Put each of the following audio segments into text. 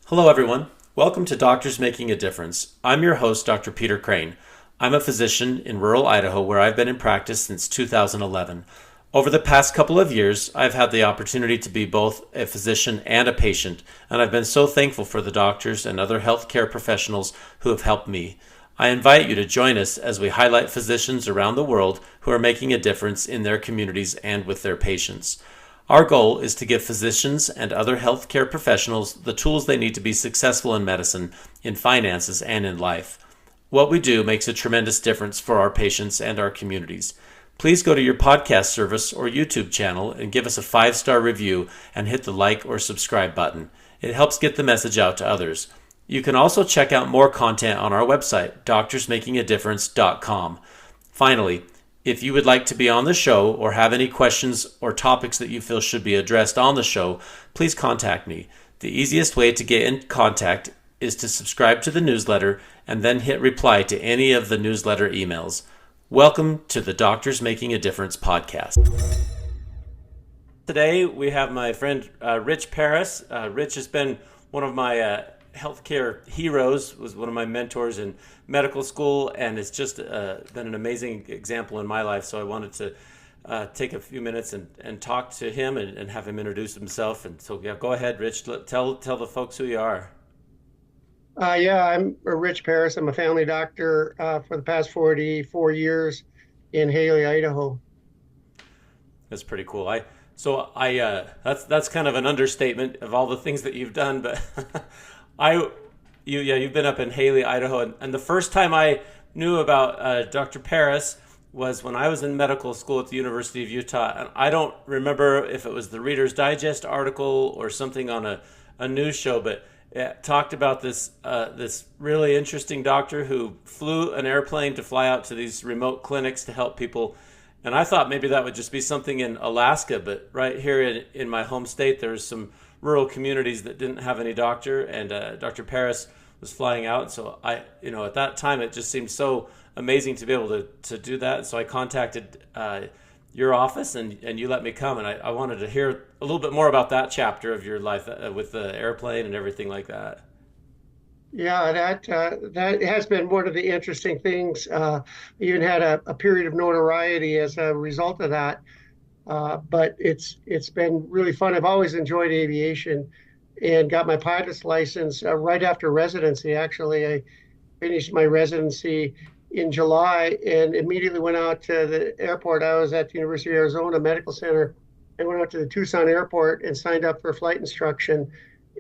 Hello, everyone. Welcome to Doctors Making a Difference. I'm your host, Dr. Peter Crane. I'm a physician in rural Idaho where I've been in practice since 2011. Over the past couple of years, I've had the opportunity to be both a physician and a patient, and I've been so thankful for the doctors and other healthcare professionals who have helped me. I invite you to join us as we highlight physicians around the world who are making a difference in their communities and with their patients. Our goal is to give physicians and other healthcare professionals the tools they need to be successful in medicine, in finances, and in life. What we do makes a tremendous difference for our patients and our communities. Please go to your podcast service or YouTube channel and give us a 5-star review and hit the like or subscribe button. It helps get the message out to others. You can also check out more content on our website, doctorsmakingadifference.com. Finally, if you would like to be on the show or have any questions or topics that you feel should be addressed on the show, please contact me. The easiest way to get in contact is to subscribe to the newsletter and then hit reply to any of the newsletter emails. Welcome to the Doctors Making a Difference podcast. Today we have my friend Rich Paris. Rich has been one of my healthcare heroes, was one of my mentors in medical school, and it's just been an amazing example in my life. So I wanted to take a few minutes and talk to him and have him introduce himself. And so, yeah, go ahead, Rich. Tell the folks who you are. I'm Rich Paris. I'm a family doctor for the past 44 years in Haley, Idaho. That's pretty cool. That's kind of an understatement of all the things that you've done, but you've been up in Haley, Idaho, and the first time I knew about Dr. Paris was when I was in medical school at the University of Utah, and I don't remember if it was the Reader's Digest article or something on a news show, but it talked about this really interesting doctor who flew an airplane to fly out to these remote clinics to help people. And I thought maybe that would just be something in Alaska, but right here in my home state, there's some rural communities that didn't have any doctor, and Dr. Paris was flying out. So at that time, it just seemed so amazing to be able to do that. So I contacted your office, and you let me come, and I wanted to hear a little bit more about that chapter of your life with the airplane and everything like that. Yeah, that has been one of the interesting things. Even had a period of notoriety as a result of that. But it's been really fun. I've always enjoyed aviation, and got my pilot's license right after residency. Actually, I finished my residency in July and immediately went out to the airport. I was at the University of Arizona Medical Center. I went out to the Tucson airport and signed up for flight instruction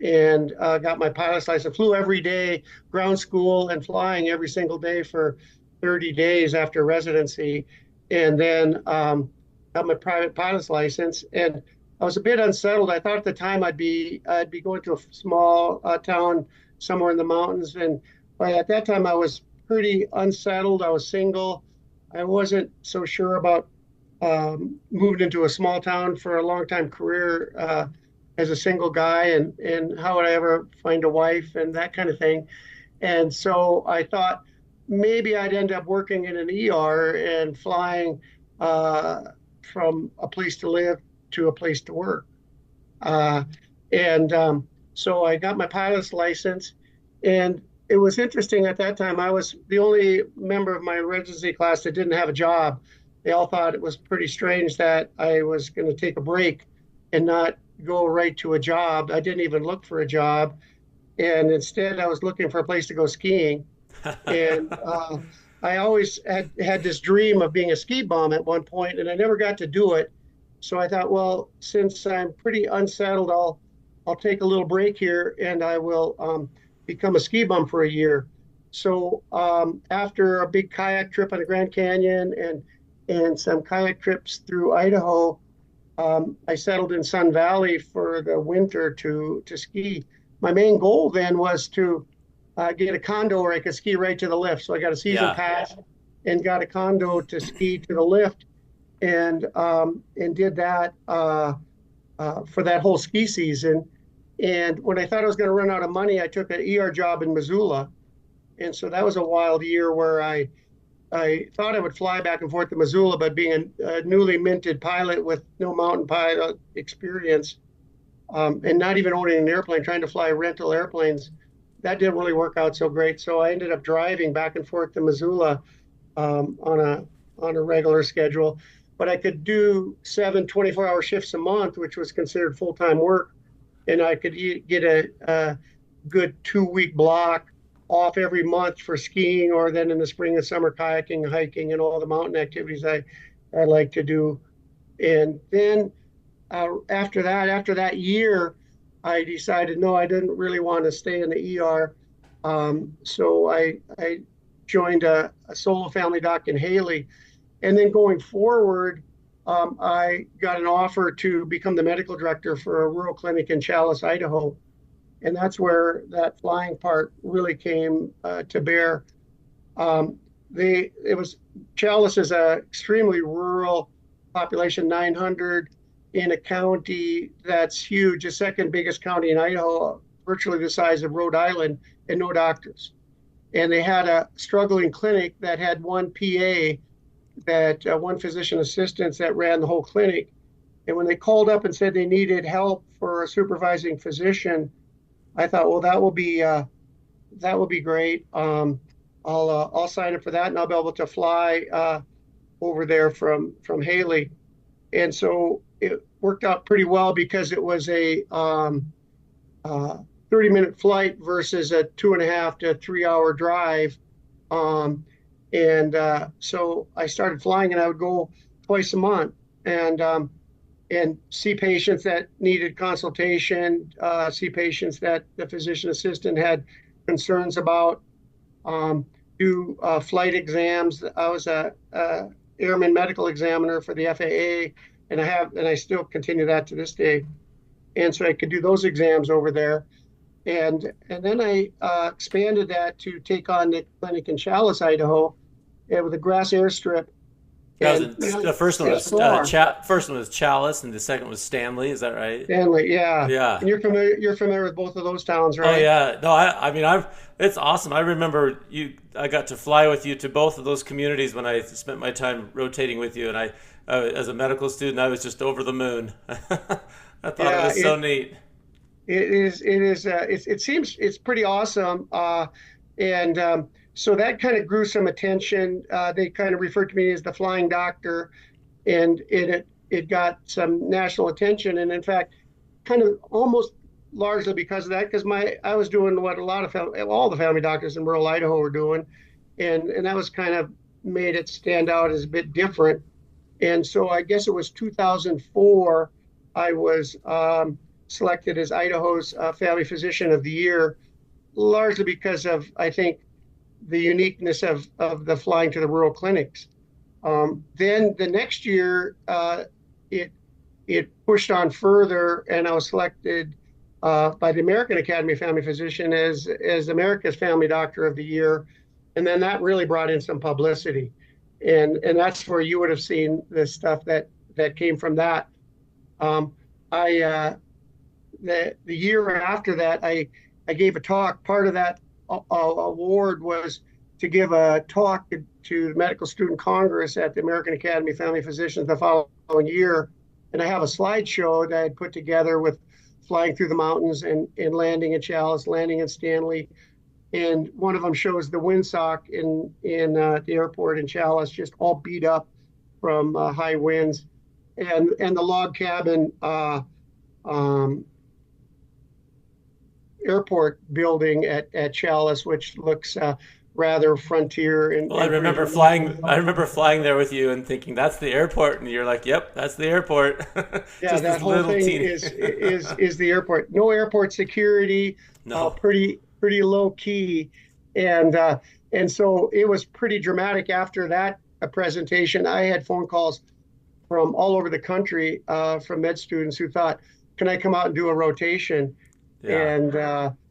and got my pilot's license. Flew every day, ground school and flying every single day for 30 days after residency. And then got my private pilot's license. And I was a bit unsettled. I thought at the time I'd be going to a small town somewhere in the mountains. And but at that time I was pretty unsettled. I was single. I wasn't so sure about moving into a small town for a long time career as a single guy, and how would I ever find a wife and that kind of thing. And so I thought maybe I'd end up working in an ER and flying from a place to live to a place to work. Uh, and so I got my pilot's license, and it was interesting at that time. I was the only member of my residency class that didn't have a job. They all thought it was pretty strange that I was going to take a break and not go right to a job. I didn't even look for a job, and instead I was looking for a place to go skiing. And I always had this dream of being a ski bum at one point, and I never got to do it. So I thought, well, since I'm pretty unsettled, I'll take a little break here, and I will become a ski bum for a year. So after a big kayak trip on the Grand Canyon and some kayak trips through Idaho, I settled in Sun Valley for the winter to ski. My main goal then was to get a condo where I could ski right to the lift. So I got a season pass and got a condo to ski to the lift, and did that for that whole ski season. And when I thought I was going to run out of money, I took an ER job in Missoula. And so that was a wild year where I thought I would fly back and forth to Missoula, but being a newly minted pilot with no mountain pilot experience, and not even owning an airplane, trying to fly rental airplanes, that didn't really work out so great. So I ended up driving back and forth to Missoula on a regular schedule. But I could do 7 24-hour shifts a month, which was considered full-time work, and I could get a good 2 week block off every month for skiing, or then in the spring and summer kayaking, hiking, and all the mountain activities I like to do. And then after that year, I decided no, I didn't really want to stay in the ER. So I joined a solo family doc in Haley. And then going forward, I got an offer to become the medical director for a rural clinic in Challis, Idaho. And that's where that flying part really came to bear. It was Challis is a extremely rural population, 900 in a county that's huge, the second biggest county in Idaho, virtually the size of Rhode Island, and no doctors. And they had a struggling clinic that had one PA, that one physician assistant that ran the whole clinic. And when they called up and said they needed help for a supervising physician, I thought, well, that will be great. I'll sign up for that, and I'll be able to fly over there from Haley. And so it worked out pretty well because it was a 30-minute flight versus a 2.5 to 3 hour drive. So I started flying, and I would go twice a month and see patients that needed consultation, see patients that the physician assistant had concerns about, do flight exams. I was a airman medical examiner for the FAA, and I still continue that to this day. And so I could do those exams over there. And then I expanded that to take on the clinic in Challis, Idaho, with a grass airstrip. That And was the first one was first one was Chalice, and the second was Stanley. Is that right? Stanley, yeah. Yeah. And you're familiar with both of those towns, Oh right? yeah. No, I mean it's awesome. I remember I got to fly with you to both of those communities when I spent my time rotating with you, and as a medical student, I was just over the moon. I thought it Yeah, was so neat. it seems it's pretty awesome. And So that kind of grew some attention. They kind of referred to me as the flying doctor, and it got some national attention. And in fact, kind of almost largely because of that, because my I was doing what a lot of all the family doctors in rural Idaho were doing, and that was kind of made it stand out as a bit different. And so I guess it was 2004, I was selected as Idaho's Family Physician of the Year, largely because of, I think, the uniqueness of the flying to the rural clinics. Then the next year, it pushed on further, and I was selected by the American Academy of Family Physician as America's Family Doctor of the Year, and then that really brought in some publicity, and that's where you would have seen the stuff that came from that. I The year after that, I gave a talk. Part of that award was to give a talk to the Medical Student Congress at the American Academy of Family Physicians the following year. And I have a slideshow that I had put together with flying through the mountains and landing in Challis, landing in Stanley. And one of them shows the windsock in the airport in Challis, just all beat up from high winds, and the log cabin airport building at Challis, which looks rather frontier. Well, I remember flying. I remember flying there with you and thinking that's the airport, and you're like, "Yep, that's the airport." Yeah, Just that this whole little thing teeny. is the airport. No airport security, No. pretty low key, and so it was pretty dramatic. After that presentation, I had phone calls from all over the country from med students who thought, "Can I come out and do a rotation?" Yeah. And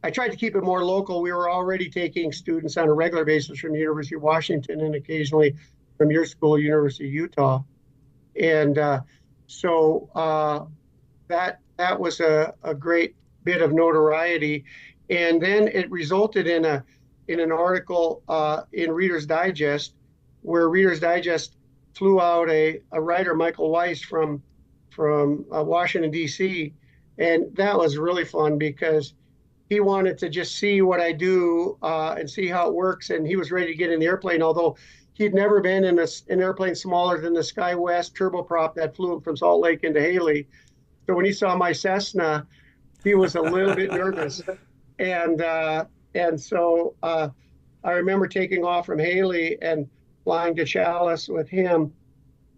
I tried to keep it more local. We were already taking students on a regular basis from the University of Washington and occasionally from your school, University of Utah. And so that was a great bit of notoriety. And then it resulted in an article in Reader's Digest, where Reader's Digest flew out a writer, Michael Weiss, from Washington, D.C., And that was really fun because he wanted to just see what I do and see how it works. And he was ready to get in the airplane, although he'd never been in an airplane smaller than the SkyWest turboprop that flew him from Salt Lake into Haley. So when he saw my Cessna, he was a little bit nervous. And uh, and so I remember taking off from Haley and flying to Chalice with him.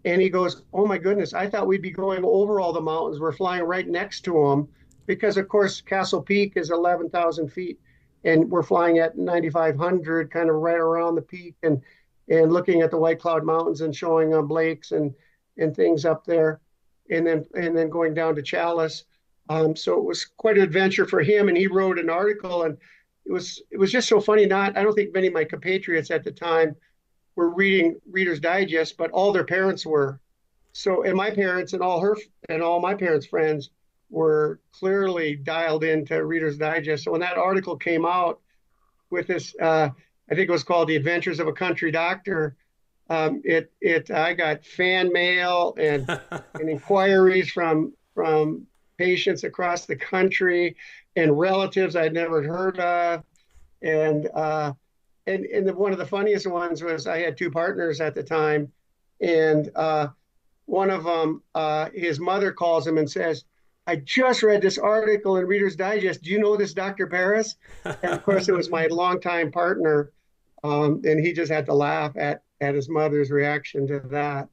And he goes, "Oh my goodness, I thought we'd be going over all the mountains. We're flying right next to them because, of course, Castle Peak is 11,000 feet and we're flying at 9,500, kind of right around the peak and looking at the White Cloud Mountains and showing them lakes and things up there. And then going down to Chalice. So it was quite an adventure for him. And he wrote an article and it was just so funny. I don't think many of my compatriots at the time were reading Reader's Digest, but all their parents were. So, and my parents and all my parents' friends were clearly dialed into Reader's Digest. So when that article came out with this, I think it was called "The Adventures of a Country Doctor." I got fan mail and inquiries from patients across the country and relatives I'd never heard of, and one of the funniest ones was I had two partners at the time, and one of them, his mother calls him and says, "I just read this article in Reader's Digest. Do you know this Dr. Paris?" And of course, it was my longtime partner, and he just had to laugh at his mother's reaction to that.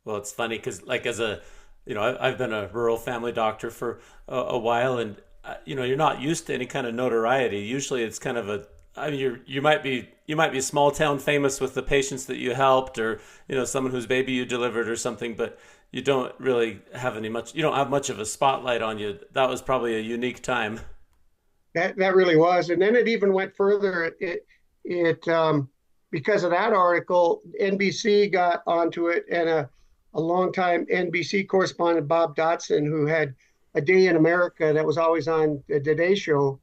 Well, it's funny because, like, I've been a rural family doctor for a while, and you're not used to any kind of notoriety. Usually, it's kind of I mean, you might be small town famous with the patients that you helped, or someone whose baby you delivered or something, but you don't really have you don't have much of a spotlight on you. That was probably a unique time. That really was, and then it even went further. It because of that article, NBC got onto it, and a longtime NBC correspondent, Bob Dotson, who had A Day in America that was always on the Today Show,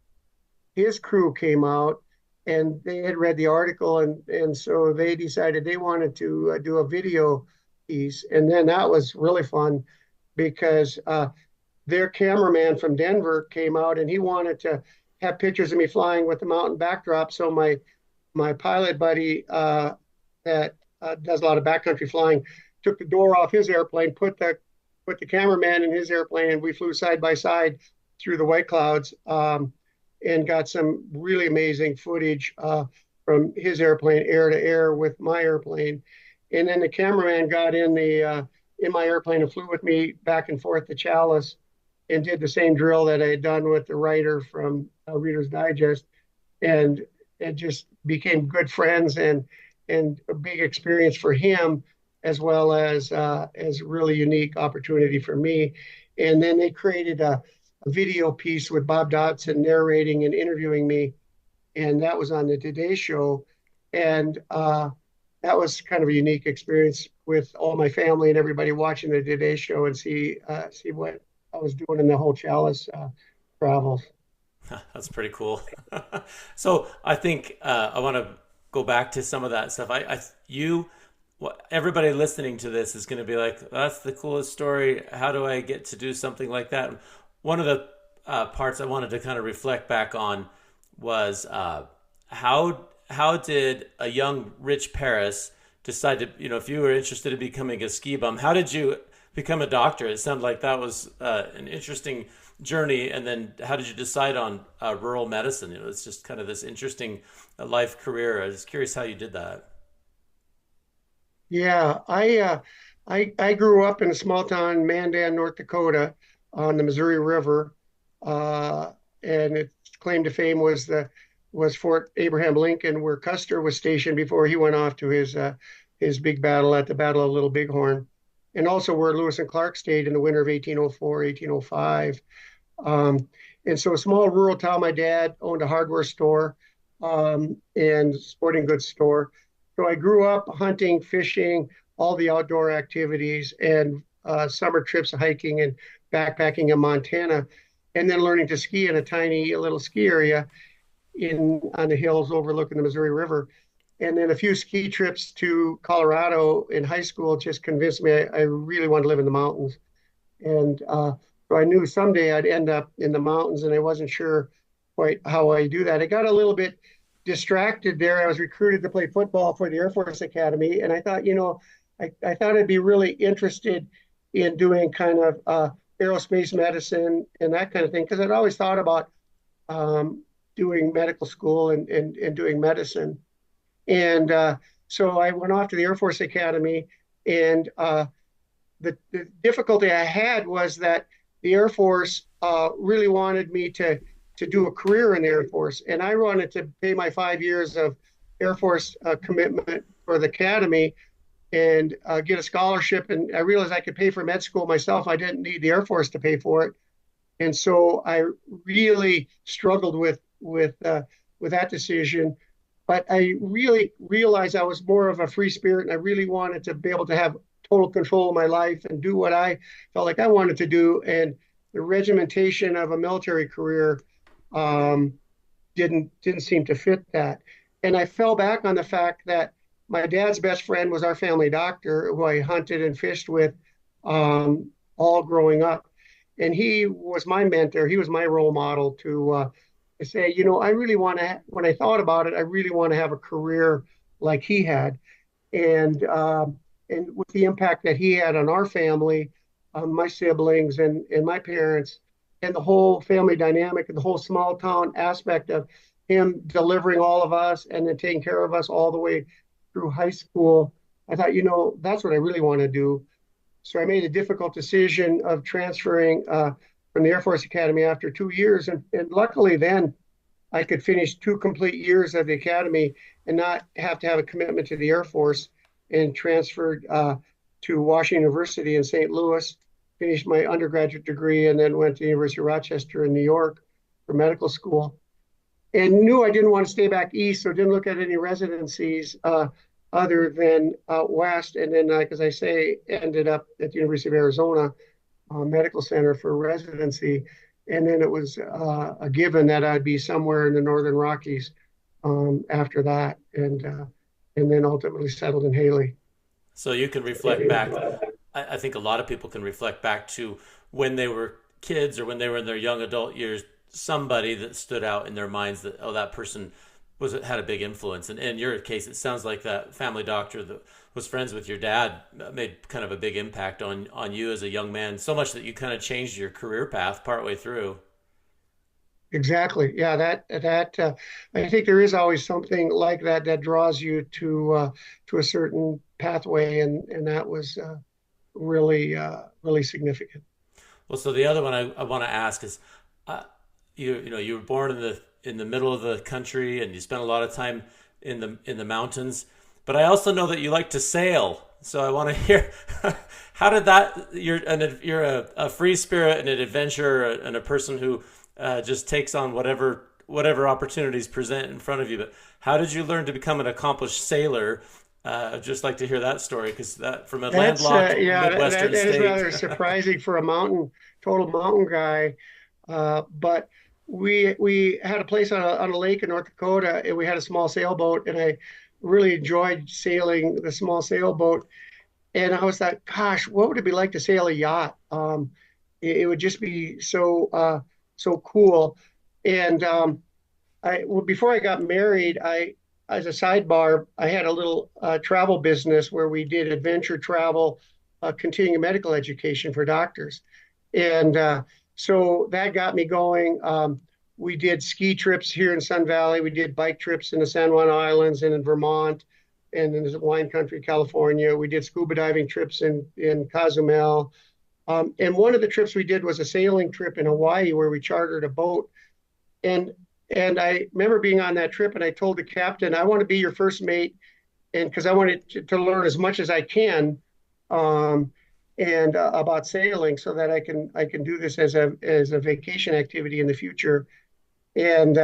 his crew came out and they had read the article, and so they decided they wanted to do a video piece. And then that was really fun because their cameraman from Denver came out and he wanted to have pictures of me flying with the mountain backdrop. So my pilot buddy that does a lot of backcountry flying took the door off his airplane, put the cameraman in his airplane, and we flew side by side through the white clouds, and got some really amazing footage from his airplane, air to air, with my airplane. And then the cameraman got in my airplane and flew with me back and forth to Chalice and did the same drill that I had done with the writer from Reader's Digest, and it just became good friends and a big experience for him as well as really unique opportunity for me. And then they created a video piece with Bob Dotson narrating and interviewing me, and that was on the Today Show, and that was kind of a unique experience with all my family and everybody watching the Today Show and see what I was doing in the whole Chalice travels. That's pretty cool. So I think I want to go back to some of that stuff. Everybody listening to this is going to be like, "That's the coolest story. How do I get to do something like that?" One of the parts I wanted to kind of reflect back on was how did a young Rich Paris decide to, if you were interested in becoming a ski bum, how did you become a doctor? It sounded like that was an interesting journey. And then how did you decide on rural medicine? It's just kind of this interesting life career. I was curious how you did that. Yeah, I grew up in a small town in Mandan, North Dakota, on the Missouri River, uh, and its claim to fame was Fort Abraham Lincoln, where Custer was stationed before he went off to his big battle at the Battle of Little Bighorn, and also where Lewis and Clark stayed in the winter of 1804, 1805. And so, a small rural town. My dad owned a hardware store and sporting goods store. So I grew up hunting, fishing, all the outdoor activities, and summer trips hiking and backpacking in Montana, and then learning to ski in a tiny little ski area in on the hills overlooking the Missouri River. And then a few ski trips to Colorado in high school just convinced me I really want to live in the mountains. And So I knew someday I'd end up in the mountains, and I wasn't sure quite how I do that. I got a little bit distracted there. I was recruited to play football for the Air Force Academy, and I thought, I thought I'd be really interested in doing kind of aerospace medicine and that kind of thing because I'd always thought about um, doing medical school and doing medicine. And so I went off to the Air Force Academy, and the difficulty I had was that the Air Force really wanted me to do a career in the Air Force, and I wanted to pay my 5 years of Air Force commitment for the academy and get a scholarship. And I realized I could pay for med school myself. I didn't need the Air Force to pay for it, and so I really struggled with that decision. But I really realized I was more of a free spirit, and I really wanted to be able to have total control of my life and do what I felt like I wanted to do. And the regimentation of a military career um, didn't seem to fit that. And I fell back on the fact that my dad's best friend was our family doctor, who I hunted and fished with all growing up, and he was my mentor. He was my role model to say, I really want to. When I thought about it, I really want to have a career like he had, and with the impact that he had on our family, my siblings and my parents, and the whole family dynamic and the whole small town aspect of him delivering all of us and then taking care of us all the way through high school. I thought, that's what I really want to do. So I made a difficult decision of transferring from the Air Force Academy after 2 years. And luckily, then I could finish 2 complete years of the academy and not have to have a commitment to the Air Force, and transferred to Washington University in St. Louis, finished my undergraduate degree, and then went to the University of Rochester in New York for medical school. And knew I didn't want to stay back east, so didn't look at any residencies other than out west. And then, like as I say, ended up at the University of Arizona Medical Center for residency. And then it was a given that I'd be somewhere in the Northern Rockies after that, and then ultimately settled in Haley. So you can reflect back. I think a lot of people can reflect back to when they were kids or when they were in their young adult years, somebody that stood out in their minds that, oh, that person had a big influence. And in your case, it sounds like that family doctor that was friends with your dad made kind of a big impact on you as a young man, so much that you kind of changed your career path partway through. Exactly. Yeah, that I think there is always something like that that draws you to a certain pathway, and that was really significant. Well, so the other one I want to ask is, uh, you were born in the middle of the country and you spent a lot of time in the mountains, but I also know that you like to sail. So I want to hear how did that? You're a free spirit and an adventurer and a person who just takes on whatever opportunities present in front of you. But how did you learn to become an accomplished sailor? I'd just like to hear that story because that from a That's landlocked yeah, midwestern that is state. rather surprising for a total mountain guy. But we had a place on a lake in North Dakota, and we had a small sailboat, and I really enjoyed sailing the small sailboat. And I was like, gosh, what would it be like to sail a yacht? It would just be so cool. And well, before I got married, as a sidebar, I had a little travel business where we did adventure travel, continuing medical education for doctors. And so that got me going. We did ski trips here in Sun Valley. We did bike trips in the San Juan Islands and in Vermont and in the wine country, California. We did scuba diving trips in Cozumel. And one of the trips we did was a sailing trip in Hawaii where we chartered a boat. And and I remember being on that trip, and I told the captain, I want to be your first mate, and because I wanted to learn as much as I can, um, and about sailing, so that I can do this as a vacation activity in the future. And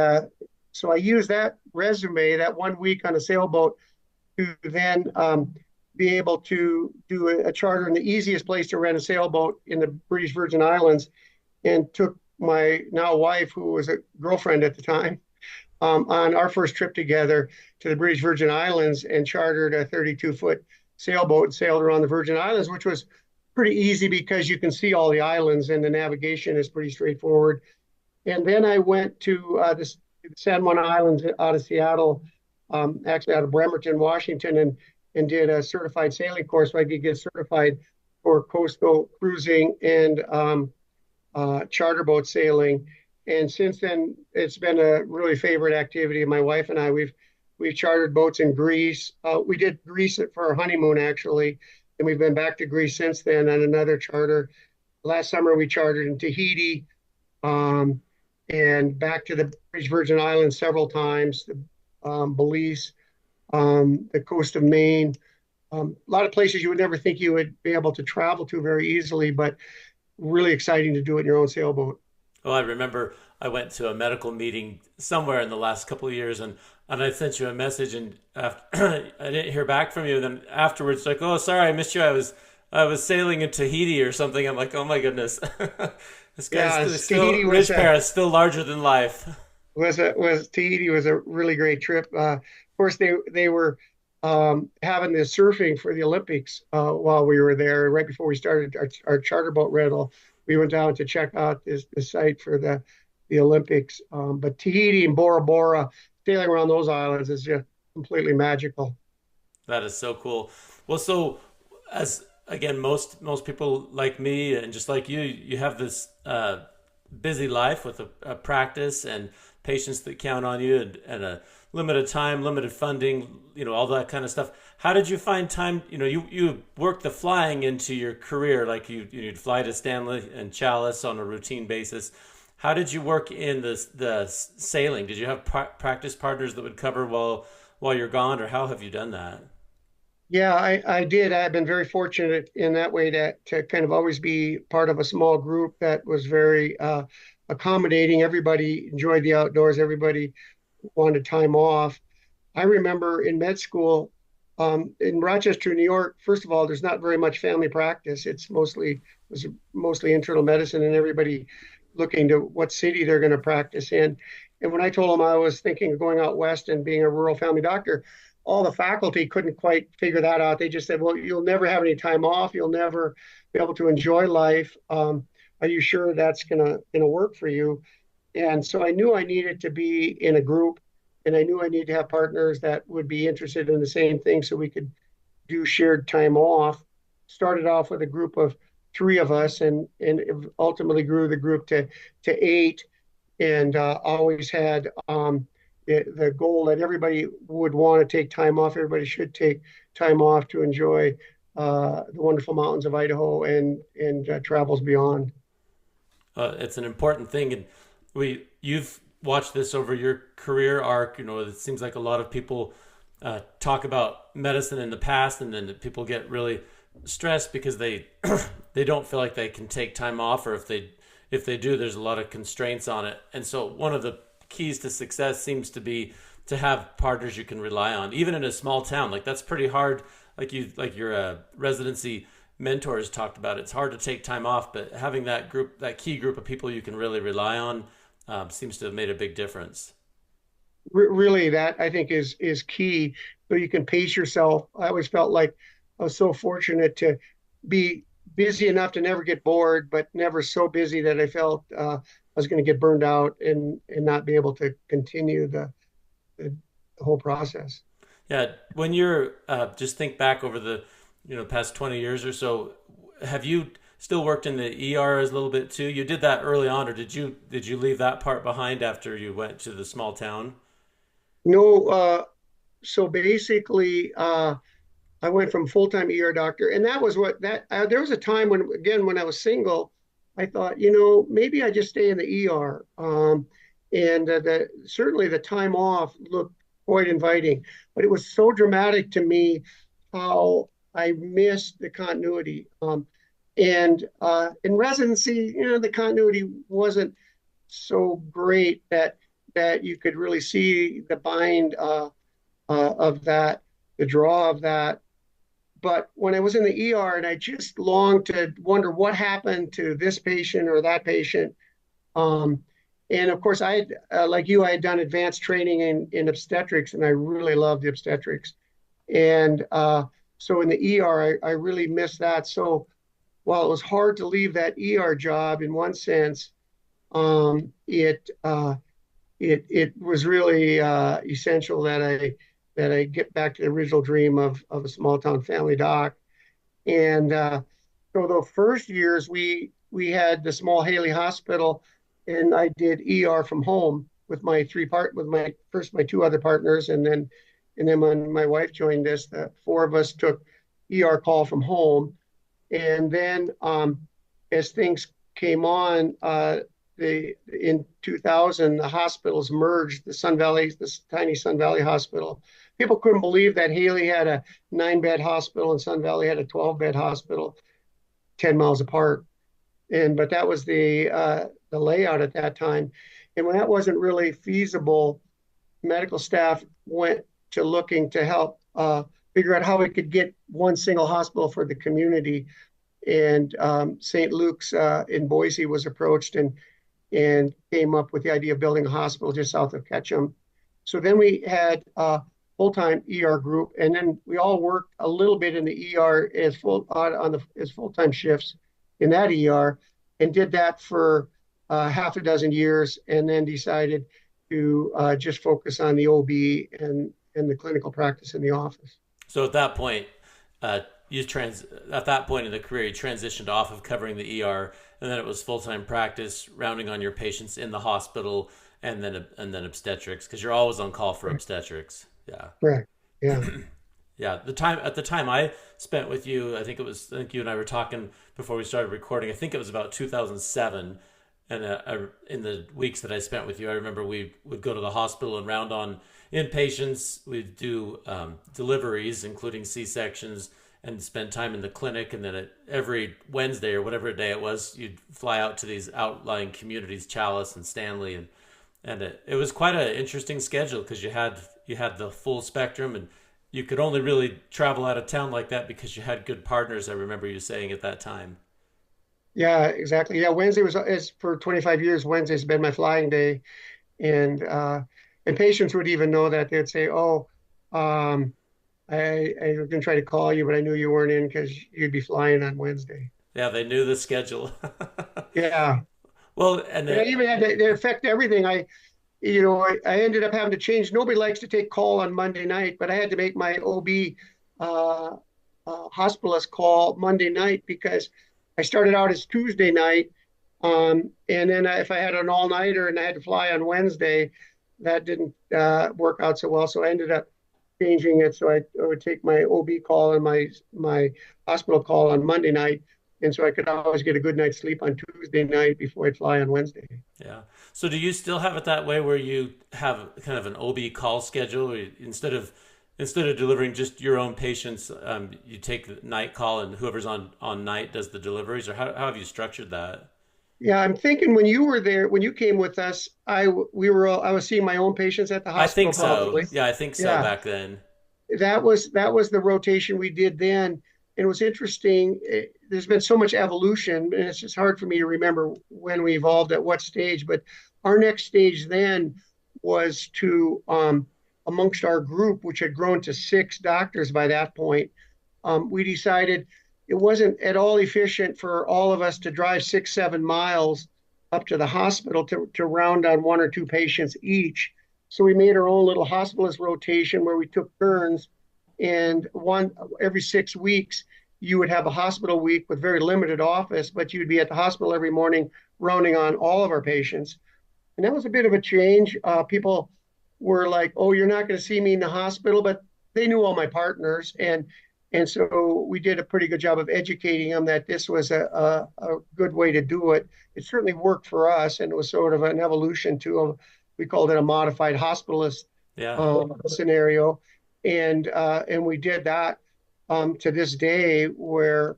so I used that resume, that 1 week on a sailboat, to then be able to do a charter in the easiest place to rent a sailboat in the British Virgin Islands, and took my now wife, who was a girlfriend at the time, on our first trip together to the British Virgin Islands, and chartered a 32-foot sailboat and sailed around the Virgin Islands, which was pretty easy because you can see all the islands and the navigation is pretty straightforward. And then I went to the San Juan Islands out of Seattle, actually out of Bremerton, Washington, and did a certified sailing course so I could get certified for coastal cruising and charter boat sailing. And since then, it's been a really favorite activity. My wife and I, we've chartered boats in Greece. We did Greece for our honeymoon actually, and we've been back to Greece since then on another charter. Last summer, we chartered in Tahiti, um, and back to the British Virgin Islands several times, Belize, the coast of Maine. A lot of places you would never think you would be able to travel to very easily, but really exciting to do it in your own sailboat. Oh, I remember I went to a medical meeting somewhere in the last couple of years, and I sent you a message, and after, I didn't hear back from you. And then afterwards, like, oh, sorry, I missed you. I was sailing in Tahiti or something. I'm like, oh my goodness, this guy's Yeah, still rich parents, still larger than life. was Tahiti was a really great trip. Of course, they were having the surfing for the Olympics while we were there. Right before we started our charter boat rental, we went down to check out the site for the Olympics. But Tahiti and Bora Bora, sailing around those islands is just completely magical. That is so cool. Well, so as again, most people like me and just like you have this busy life with a practice and patients that count on you and a limited time, limited funding, all that kind of stuff. How did you find time? You worked the flying into your career, like you'd fly to Stanley and Chalice on a routine basis. How did you work in the sailing? Did you have practice partners that would cover while you're gone, or how have you done that? Yeah, I did. I've been very fortunate in that way to kind of always be part of a small group that was very accommodating. Everybody enjoyed the outdoors. Everybody wanted time off. I remember in med school in Rochester, New York. First of all, there's not very much family practice. It was mostly internal medicine, and everybody looking to what city they're going to practice in. And when I told them I was thinking of going out west and being a rural family doctor, all the faculty couldn't quite figure that out. They just said, "Well, you'll never have any time off. You'll never be able to enjoy life. Are you sure that's gonna work for you?" And so I knew I needed to be in a group, and I knew I needed to have partners that would be interested in the same thing, so we could do shared time off. Started off with a group of three of us, and ultimately grew the group to eight, and always had the goal that everybody would want to take time off. Everybody should take time off to enjoy the wonderful mountains of Idaho and travels beyond. It's an important thing, and you've watched this over your career arc. It seems like a lot of people talk about medicine in the past, and then people get really stressed because they they don't feel like they can take time off, or if they do, there's a lot of constraints on it. And so one of the keys to success seems to be to have partners you can rely on, even in a small town. Like that's pretty hard. Like your residency mentors talked about, it's hard to take time off, but having that group, that key group of people you can really rely on, seems to have made a big difference. Really, that I think is key, so you can pace yourself. I always felt like I was so fortunate to be busy enough to never get bored, but never so busy that I felt I was going to get burned out and not be able to continue the whole process. Yeah, when you're just think back over the past 20 years or so, have you still worked in the ER as a little bit too? You did that early on, or did you leave that part behind after you went to the small town? No, so basically, I went from full-time ER doctor, and that was what that there was a time when, again, when I was single, I thought, maybe I just stay in the ER. And certainly the time off looked quite inviting, but it was so dramatic to me how I missed the continuity. And in residency, the continuity wasn't so great that you could really see the bind of that, the draw of that. But when I was in the ER and I just longed to wonder what happened to this patient or that patient, um, and of course I had, like you, I had done advanced training in obstetrics, and I really loved the obstetrics. And so in the ER, I really missed that. So while it was hard to leave that ER job in one sense, um, it uh, it was really essential that I get back to the original dream of a small town family doc. And so the first years we had the small Haley Hospital, and I did ER from home with my two other partners, and then when my wife joined us, the four of us took ER call from home. And then as things came on, in 2000, the hospitals merged, this tiny Sun Valley hospital. People couldn't believe that Haley had a 9-bed hospital and Sun Valley had a 12-bed hospital 10 miles apart. But that was the layout at that time. And when that wasn't really feasible, medical staff went to looking to help figure out how we could get one single hospital for the community. And St. Luke's in Boise was approached and came up with the idea of building a hospital just south of Ketchum. So then we had a full-time ER group, and then we all worked a little bit in the ER as full-time shifts in that ER, and did that for half a dozen years, and then decided to just focus on the OB and the clinical practice in the office. So at that point, uh, at that point in the career, you transitioned off of covering the ER, and then it was full time practice, rounding on your patients in the hospital, and then obstetrics because you're always on call for obstetrics. Yeah, Correct. Yeah. yeah. The time I spent with you, I think you and I were talking before we started recording. I think it was about 2007. And in the weeks that I spent with you, I remember we would go to the hospital and round on inpatients. We'd do deliveries, including C-sections, and spend time in the clinic. And then every Wednesday or whatever day it was, you'd fly out to these outlying communities, Chalice and Stanley, and it was quite an interesting schedule because you had the full spectrum, and you could only really travel out of town like that because you had good partners. I remember you saying at that time. Yeah, exactly. Yeah, Wednesday was is for 25 years. Wednesday's been my flying day, and patients would even know that they'd say, "Oh, um, I was gonna try to call you, but I knew you weren't in because you'd be flying on Wednesday." Yeah, they knew the schedule. Yeah, Well, and and I it, even had to affect everything. I ended up having to change. Nobody likes to take call on Monday night, but I had to make my OB uh, hospitalist call Monday night because I started out as Tuesday night. And then if I had an all nighter and I had to fly on Wednesday, that didn't work out so well. So I ended up changing it. So I would take my OB call and my hospital call on Monday night. And so I could always get a good night's sleep on Tuesday night before I'd fly on Wednesday. yeah. So do you still have it that way where you have kind of an OB call schedule where instead of delivering just your own patients, you take the night call and whoever's on night does the deliveries, or how have you structured that? Yeah, I'm thinking when you were there, when you came with us, I was seeing my own patients at the I hospital think so. probably. Yeah, I think so Yeah, back then. that was the rotation we did then. And it was interesting. There's been so much evolution, and it's just hard for me to remember when we evolved at what stage. But our next stage then was to, amongst our group, which had grown to 6 doctors by that point, we decided it wasn't at all efficient for all of us to drive 6, 7 miles up to the hospital to round on one or two patients each. So we made our own little hospitalist rotation where we took turns, and one every 6 weeks you would have a hospital week with very limited office, but you'd be at the hospital every morning rounding on all of our patients. And that was a bit of a change. People were like, "Oh, you're not going to see me in the hospital," but they knew all my partners, and so we did a pretty good job of educating them that this was a good way to do it. It certainly worked for us, and it was sort of an evolution to we called it a modified hospitalist Yeah. scenario, and we did that to this day where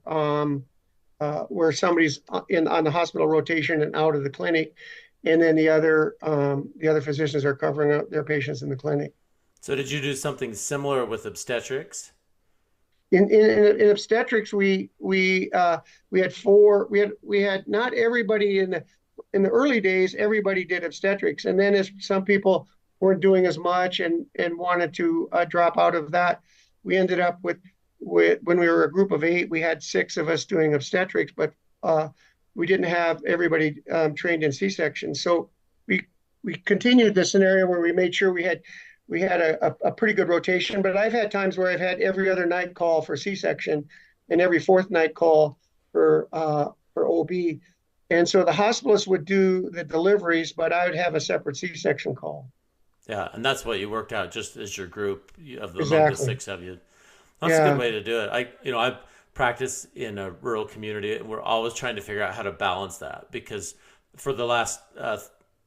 somebody's in on the hospital rotation and out of the clinic, and then the other physicians are covering up their patients in the clinic. So did you do something similar with obstetrics? In obstetrics, we had four. We had not everybody in the early days. Everybody did obstetrics, and then as some people weren't doing as much and wanted to drop out of that, we ended up with when we were a group of 8, we had 6 of us doing obstetrics, but uh, we didn't have everybody trained in C-section. So we we continued the scenario where we made sure we had a pretty good rotation. But I've had times where I've had every other night call for C-section and every fourth night call for OB. And so the hospitalist would do the deliveries, but I would have a separate C-section call. Yeah, and that's what you worked out just as your group of among the Exactly. 6 of you. That's a good Yeah. way to do it. I practice in a rural community, and we're always trying to figure out how to balance that because for the last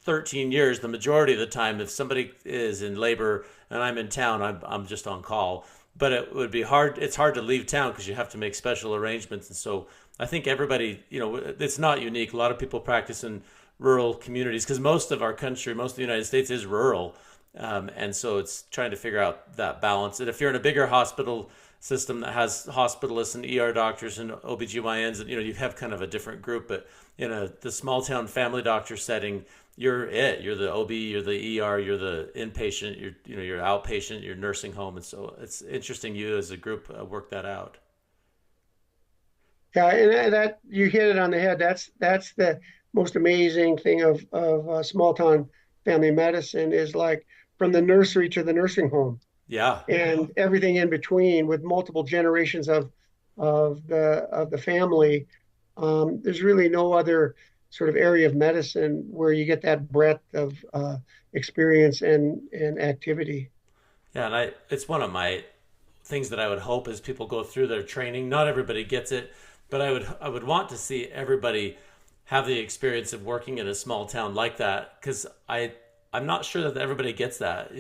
13 years, the majority of the time, if somebody is in labor and I'm in town, I'm just on call. But it would be hard. It's hard to leave town because you have to make special arrangements, and so I think everybody, it's not unique. A lot of people practice in rural communities because most of our country, most of the United States is rural. And so it's trying to figure out that balance. And if you're in a bigger hospital system that has hospitalists and ER doctors and OBGYNs, and you have kind of a different group. But in the small town family doctor setting, you're it. You're the OB, you're the ER, you're the inpatient, you're outpatient, you're nursing home. And so it's interesting you as a group work that out. Yeah, and that you hit it on the head. That's the most amazing thing of small town family medicine is like from the nursery to the nursing home Yeah. and everything in between with multiple generations of the family. There's really no other sort of area of medicine where you get that breadth of experience and activity. Yeah, and it's one of my things that I would hope as people go through their training. Not everybody gets it, but I would want to see everybody have the experience of working in a small town like that because I'm not sure that everybody gets that,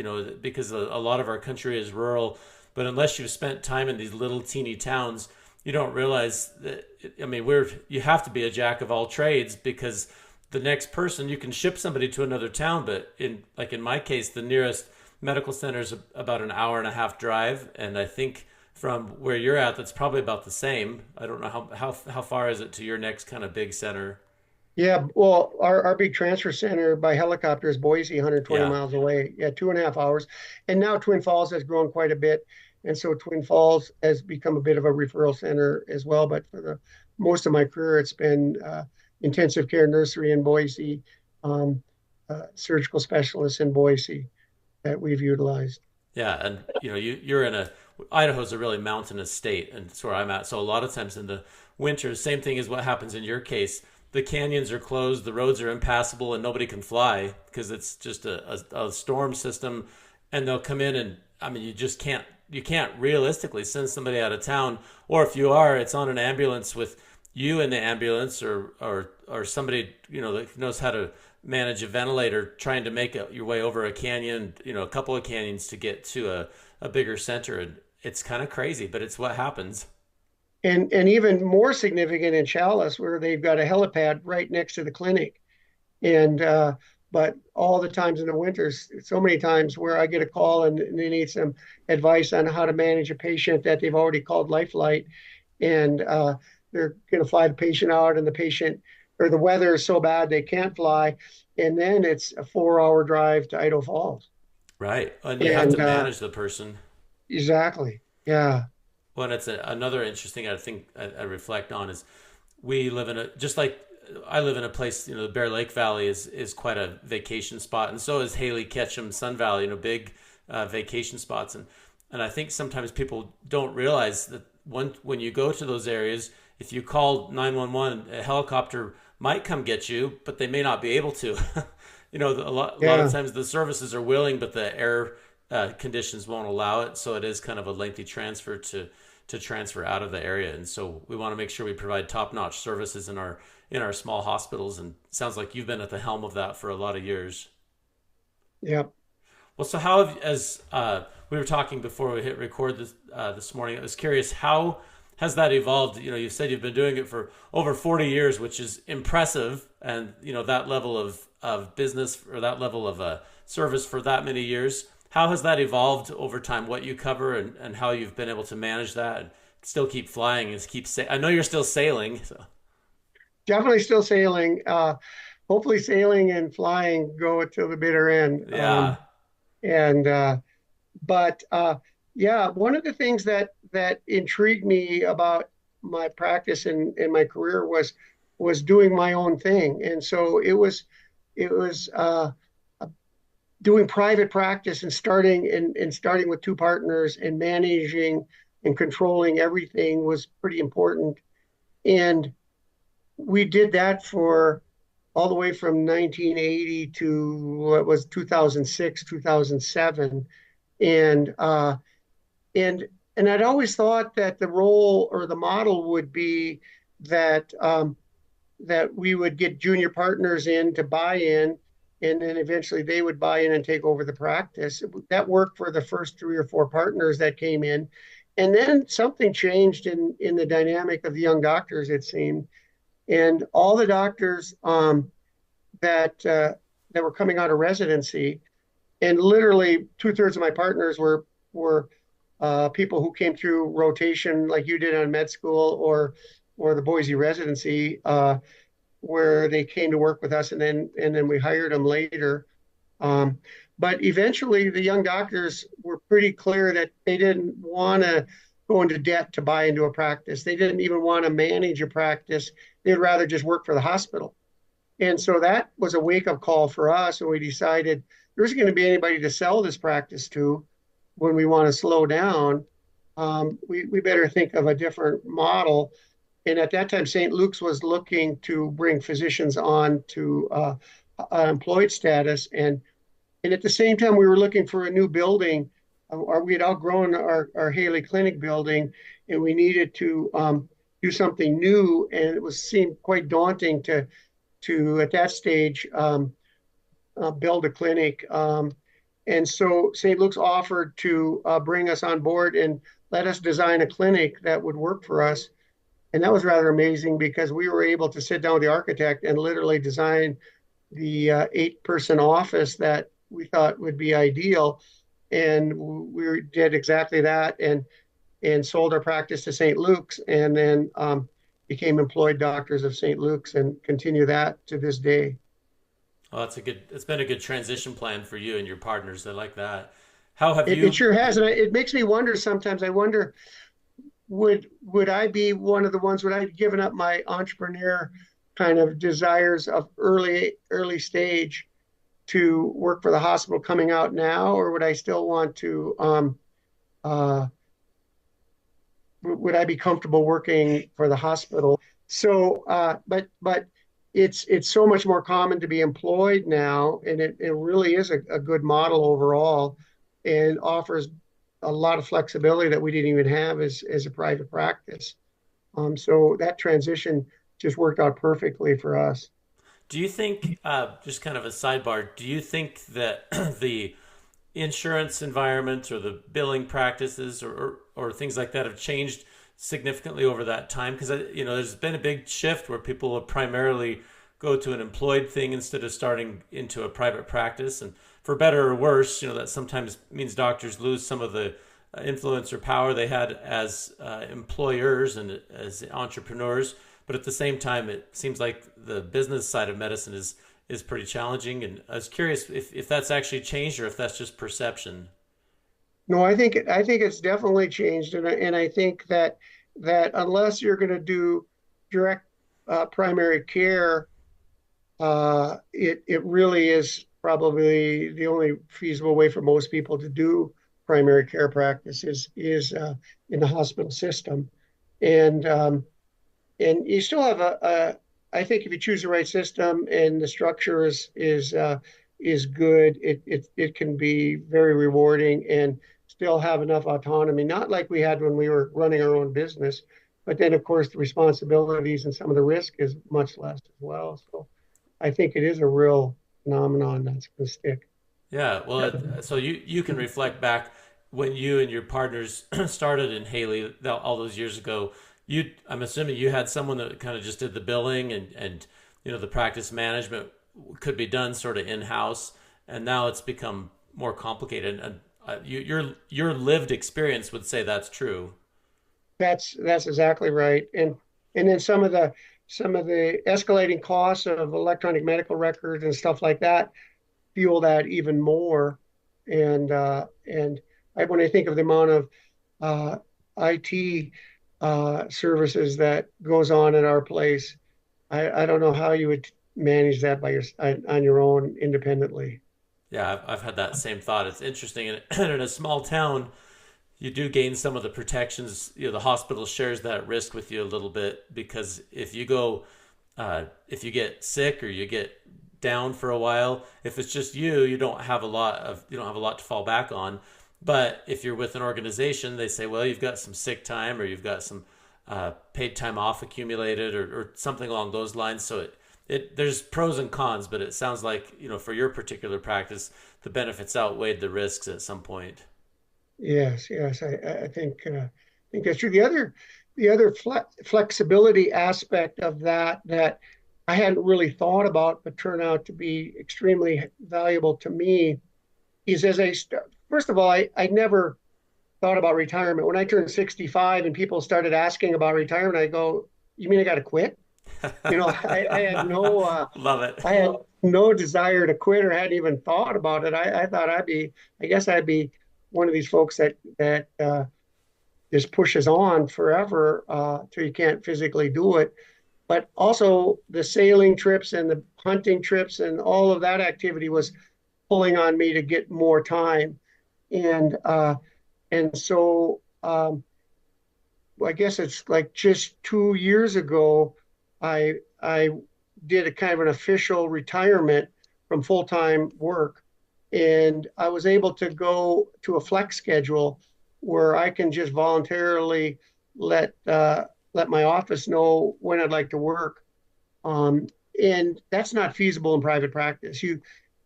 because a lot of our country is rural, but unless you've spent time in these little teeny towns, you don't realize that. I mean, you have to be a jack of all trades because the next person you can ship somebody to another town, but in my case, the nearest medical center is about an hour and a half drive, and I think from where you're at, that's probably about the same. I don't know how far is it to your next kind of big center. Yeah, well, our big transfer center by helicopter is Boise, 120 Yeah, miles away. Yeah, 2.5 hours. And now Twin Falls has grown quite a bit. And so Twin Falls has become a bit of a referral center as well. But for the most of my career, it's been intensive care nursery in Boise, um, surgical specialists in Boise that we've utilized. yeah, and you're in Idaho's a really mountainous state, and it's where I'm at. So a lot of times in the winters, same thing as what happens in your case. The canyons are closed, the roads are impassable, and nobody can fly because it's just a storm system. And they'll come in, and I mean, you can't realistically send somebody out of town, or if you are, it's on an ambulance with you in the ambulance, or somebody that knows how to manage a ventilator, trying to make your way over a canyon, a couple of canyons to get to a bigger center. And it's kind of crazy, but it's what happens. And even more significant in Chalice, where they've got a helipad right next to the clinic. And but all the times in the winters, so many times where I get a call and they need some advice on how to manage a patient that they've already called Lifelight, and they're going to fly the patient out, and the patient or the weather is so bad they can't fly, and then it's a 4-hour drive to Idaho Falls. Right. And you have to And manage the person. exactly, yeah, Well, it's another interesting I think I reflect on is we live in just like I live in a place, the Bear Lake Valley is quite a vacation spot, and so is Haley Ketchum Sun Valley, big vacation spots, and I think sometimes people don't realize that when you go to those areas, if you call 911, a helicopter might come get you, but they may not be able to. A lot of yeah. times the services are willing, but the air conditions won't allow it, so it is kind of a lengthy transfer to transfer out of the area. And so we want to make sure we provide top-notch services in our small hospitals. And it sounds like you've been at the helm of that for a lot of years. Yeah. Well, so how have, as we were talking before we hit record this morning, I was curious, how has that evolved? You said you've been doing it for over 40 years, which is impressive, and that level of business or that level of service for that many years. How has that evolved over time? What you cover and how you've been able to manage that and still keep flying and I know you're still sailing. So. Definitely still sailing. Hopefully, sailing and flying go till the bitter end. Yeah, And but Yeah, one of the things that intrigued me about my practice and my career was doing my own thing. And so it was doing private practice and starting with two partners and managing and controlling everything was pretty important. And we did that for all the way from 1980 to what was 2006, 2007. And and and I'd always thought that the role or the model would be that that we would get junior partners in to buy in, and then eventually they would buy in and take over the practice. That worked for the first three or four partners that came in, and then something changed in the dynamic of the young doctors. It seemed, and all the doctors that were coming out of residency, and literally two-thirds of my partners were people who came through rotation like you did on med school or the Boise residency, where they came to work with us, and then we hired them later. Um, but eventually, the young doctors were pretty clear that they didn't want to go into debt to buy into a practice. They didn't even want to manage a practice. They'd rather just work for the hospital. And so that was a wake up call for us. And we decided there isn't going to be anybody to sell this practice to when we want to slow down. We better think of a different model. And at that time, St. Luke's was looking to bring physicians on to employed status. And at the same time, we were looking for a new building. We had outgrown our Haley Clinic building, and we needed to do something new. And it was seemed quite daunting to at that stage build a clinic. And so St. Luke's offered to bring us on board and let us design a clinic that would work for us. And that was rather amazing because we were able to sit down with the architect and literally design the 8-person office that we thought would be ideal. And we did exactly that and sold our practice to St. Luke's, and then became employed doctors of St. Luke's and continue that to this day. Oh, it's been a good transition plan for you and your partners. I like that. How have It you? sure has, and it makes me wonder sometimes. I wonder, would I be one of the ones? Would I have given up my entrepreneur kind of desires of early stage to work for the hospital coming out now, or would I still want to? Uh, would I be comfortable working for the hospital? So, but it's so much more common to be employed now, and it really is a good model overall, and offers a lot of flexibility that we didn't even have as a private practice. So that transition just worked out perfectly for us. Do you think, just kind of a sidebar, do you think that the insurance environment or the billing practices or things like that have changed significantly over that time? Because there's been a big shift where people will primarily go to an employed thing instead of starting into a private practice, and for better or worse, that sometimes means doctors lose some of the influence or power they had as employers and as entrepreneurs. But at the same time, it seems like the business side of medicine is pretty challenging. And I was curious if that's actually changed or if that's just perception. No, I think it's definitely changed, and I think that unless you're going to do direct primary care, it really is probably the only feasible way for most people to do primary care practice is in the hospital system, and and you still have I think if you choose the right system and the structure is good, it can be very rewarding and still have enough autonomy, not like we had when we were running our own business, but then of course the responsibilities and some of the risk is much less as well. So I think it is a real phenomenon that's going to stick. Yeah, well, so you can reflect back when you and your partners started in Haley all those years ago. I'm assuming you had someone that kind of just did the billing and the practice management could be done sort of in house, and now it's become more complicated. And your lived experience would say that's true. That's exactly right. And then some of the escalating costs of electronic medical records and stuff like that fuel that even more. And when I think of the amount of uh, IT services that goes on at our place, I don't know how you would manage that on your own independently. Yeah, I've had that same thought. It's interesting. In a small town, you do gain some of the protections. The hospital shares that risk with you a little bit because if you get sick or you get down for a while, if it's just you, you don't have a lot to fall back on. But if you're with an organization, they say, well, you've got some sick time or you've got some paid time off accumulated or something along those lines. So there's pros and cons, but it sounds like for your particular practice, the benefits outweighed the risks at some point. Yes, yes, I think that's true. The other flexibility aspect of that I hadn't really thought about, but turned out to be extremely valuable to me is as I start. First of all, I never thought about retirement. When I turned 65 and people started asking about retirement, I go, "You mean I got to quit?" I had no Love it. I had no desire to quit or hadn't even thought about it. I thought I guess I'd be one of these folks that just pushes on forever till you can't physically do it. But also the sailing trips and the hunting trips and all of that activity was pulling on me to get more time. And so I guess it's like just 2 years ago, I did a kind of an official retirement from full time work, and I was able to go to a flex schedule where I can just voluntarily let let my office know when I'd like to work. Um, and that's not feasible in private practice.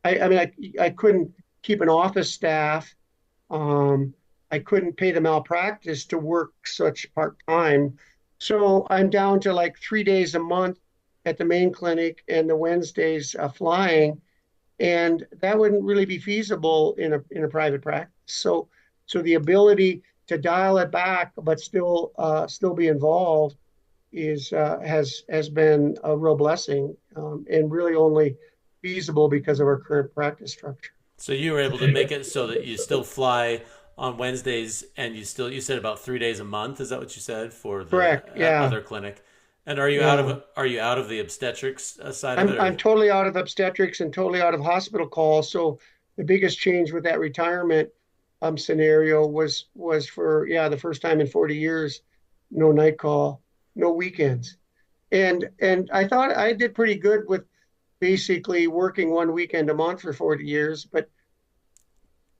I mean, I couldn't keep an office staff. Um, I couldn't pay the malpractice to work such part time. So I'm down to like 3 days a month at the main clinic and the Wednesdays flying, and that wouldn't really be feasible in a private practice. So the ability to dial it back but still be involved is has been a real blessing, and really only feasible because of our current practice structure. So you were able to make it so that you still fly on Wednesdays, and you said about 3 days a month. Is that what you said for the Correct. Yeah. other clinic? And Yeah. are you out of the obstetrics side of it? I'm Or totally out of obstetrics and totally out of hospital calls. So the biggest change with that retirement scenario was for the first time in 40 years, no night call, no weekends. And I thought I did pretty good with basically working one weekend a month for 40 years, but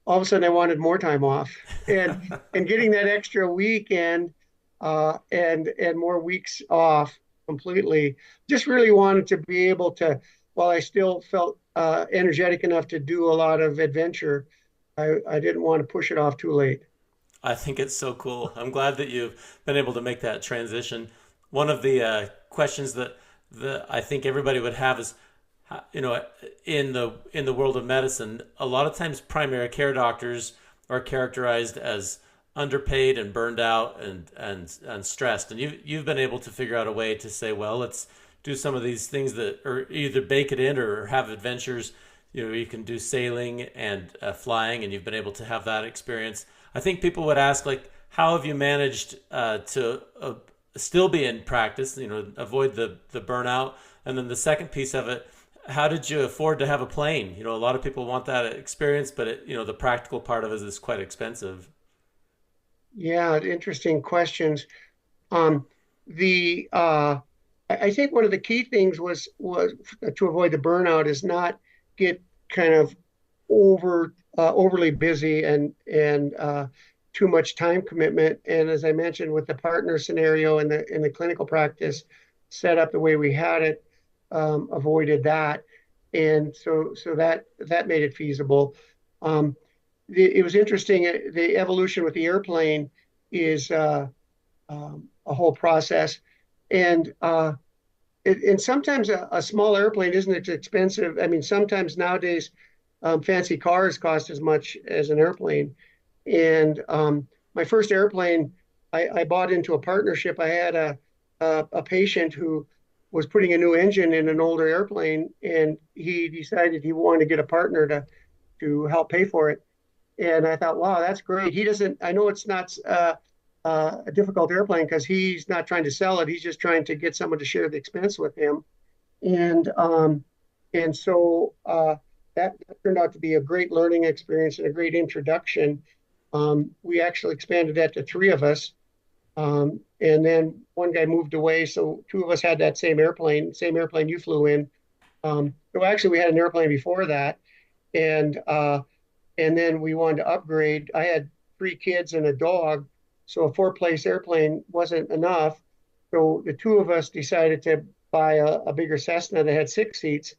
all of a sudden I wanted more time off, and getting that extra weekend and more weeks off completely. Just really wanted to be able to, while I still felt energetic enough to do a lot of adventure, I didn't want to push it off too late. I think it's so cool. I'm glad that you've been able to make that transition. One of the questions that I think everybody would have is, in the world of medicine, a lot of times primary care doctors are characterized as underpaid and burned out and stressed. And you've been able to figure out a way to say, well, let's do some of these things that or either bake it in or have adventures. You can do sailing and flying, and you've been able to have that experience. I think people would ask, like, how have you managed to still be in practice? Avoid the burnout. And then the second piece of it, how did you afford to have a plane? A lot of people want that experience, but the practical part of it is quite expensive. Yeah, interesting questions. Um, the I think one of the key things was to avoid the burnout is not get kind of overly busy and too much time commitment. And as I mentioned, with the partner scenario in the clinical practice set up the way we had it, avoided that, and so that made it feasible. Um, it was interesting. The evolution with the airplane is a whole process, and and sometimes a small airplane isn't as expensive. I mean, sometimes nowadays fancy cars cost as much as an airplane. And my first airplane, I bought into a partnership. I had a patient who was putting a new engine in an older airplane, and he decided he wanted to get a partner to help pay for it. And I thought, wow, that's great. He doesn't, I know it's not a difficult airplane because he's not trying to sell it. He's just trying to get someone to share the expense with him. And that turned out to be a great learning experience and a great introduction. We actually expanded that to three of us. And then one guy moved away, so two of us had that same airplane you flew in. So actually, we had an airplane before that, and then we wanted to upgrade. I had three kids and a dog, so a four-place airplane wasn't enough. So the two of us decided to buy a bigger Cessna that had six seats,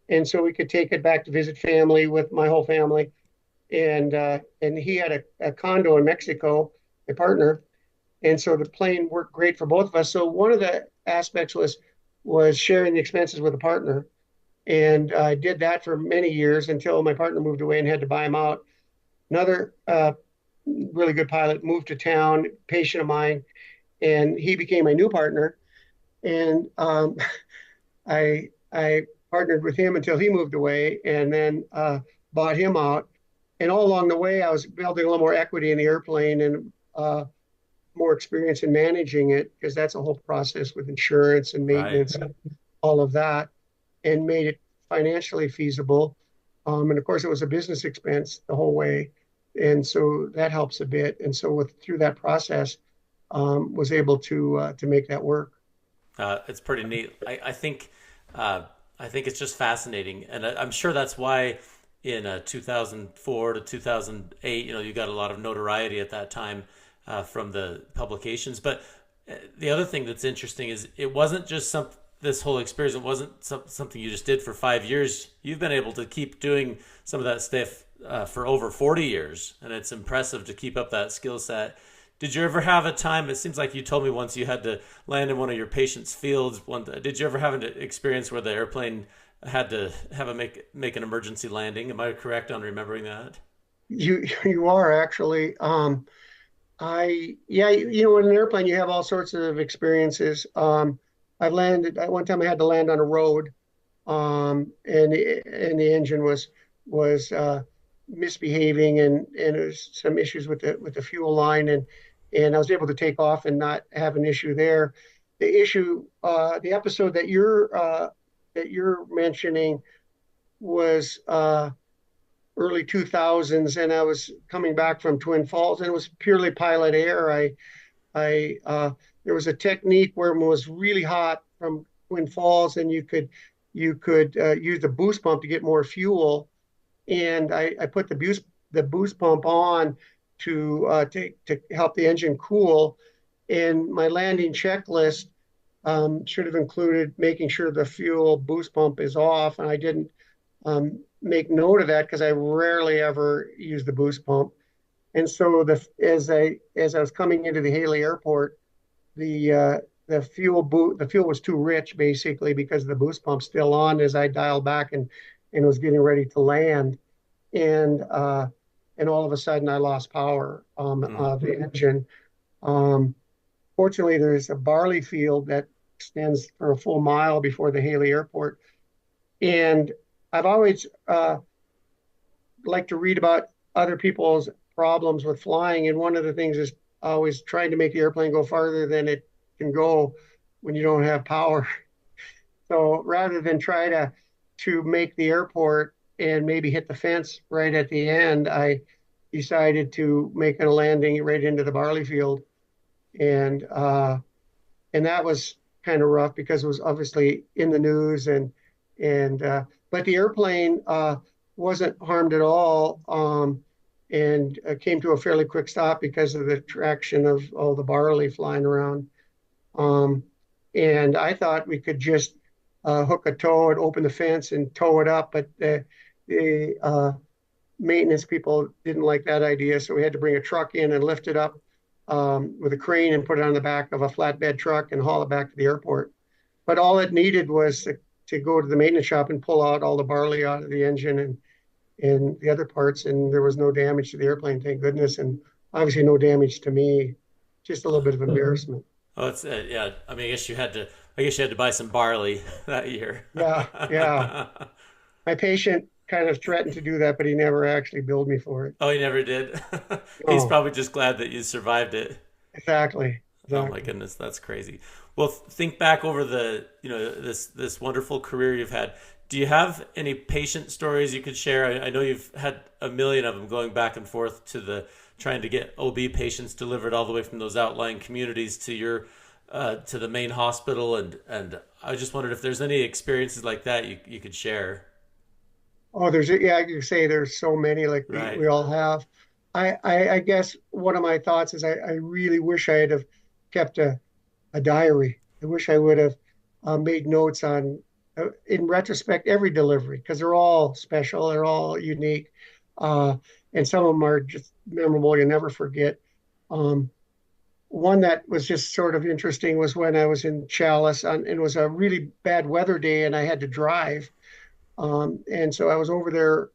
and so we could take it back to visit family with my whole family. And he had a condo in Mexico, my partner, and so the plane worked great for both of us. So one of the aspects was sharing the expenses with a partner, and I did that for many years until my partner moved away and had to buy him out. Another really good pilot moved to town, patient of mine, and he became my new partner. And I partnered with him until he moved away, and then bought him out. And all along the way, I was building a little more equity in the airplane and more experience in managing it because that's a whole process with insurance and Right. maintenance and all of that, and made it financially feasible. And of course, it was a business expense the whole way, and so that helps a bit. And so through that process, was able to make that work. It's pretty neat. Uh, I think it's just fascinating, and I'm sure that's why in 2004 to 2008, you got a lot of notoriety at that time from the publications. But the other thing that's interesting is it wasn't just this whole experience. It wasn't something you just did for 5 years. You've been able to keep doing some of that stuff for over 40 years, and it's impressive to keep up that skill set. Did you ever have a time? It seems like you told me once you had to land in one of your patients' fields. Did you ever have an experience where the airplane had to have make an emergency landing? Am I correct on remembering that? You are actually. Yeah, in an airplane, you have all sorts of experiences. I've landed at one time. I had to land on a road, and the engine was misbehaving, and there's some issues with the fuel line, and I was able to take off and not have an issue there. The episode that you're mentioning was early 2000s, and I was coming back from Twin Falls, and it was purely pilot error. I There was a technique where it was really hot from Twin Falls, and you could use the boost pump to get more fuel, and I put the boost pump on to help the engine cool. And my landing checklist should have included making sure the fuel boost pump is off, and I didn't make note of that because I rarely ever use the boost pump. And so as I was coming into the Haley Airport, the fuel was too rich basically because the boost pump's still on as I dialed back and was getting ready to land, and all of a sudden I lost power Mm. of the engine. Um, Fortunately, there's a barley field that extends for a full mile before the Haley Airport, and I've always liked to read about other people's problems with flying, and one of the things is always trying to make the airplane go farther than it can go when you don't have power. So rather than try to make the airport and maybe hit the fence right at the end, I decided to make a landing right into the barley field, and that was kind of rough because it was obviously in the news, and but the airplane wasn't harmed at all, and came to a fairly quick stop because of the traction of all the barley flying around. Um, and I thought we could just hook a tow and open the fence and tow it up, but the maintenance people didn't like that idea, so we had to bring a truck in and lift it up with a crane and put it on the back of a flatbed truck and haul it back to the airport. But all it needed was to go to the maintenance shop and pull out all the barley out of the engine and the other parts, and there was no damage to the airplane, thank goodness, and obviously no damage to me, just a little bit of embarrassment. Oh, it's yeah. I mean, I guess you had to. I guess you had to buy some barley that year. Yeah, yeah. My patient kind of threatened to do that, but he never actually billed me for it. Oh, he never did. He's No, probably just glad that you survived it. exactly, Oh my exactly. goodness, that's crazy. Well, think back over the, this wonderful career you've had. Do you have any patient stories you could share? I know you've had a million of them going back and forth to the trying to get OB patients delivered all the way from those outlying communities to your to the main hospital, and I just wondered if there's any experiences like that you could share. Oh, yeah, you say there's so many like Right. we all have. I guess one of my thoughts is I really wish I had have kept a diary. I wish I would have made notes on, in retrospect, every delivery because they're all special, they're all unique, uh, and some of them are just memorable. You never forget. Um, One that was just sort of interesting was when I was in Chalice it was a really bad weather day and I had to drive. And so I was over there,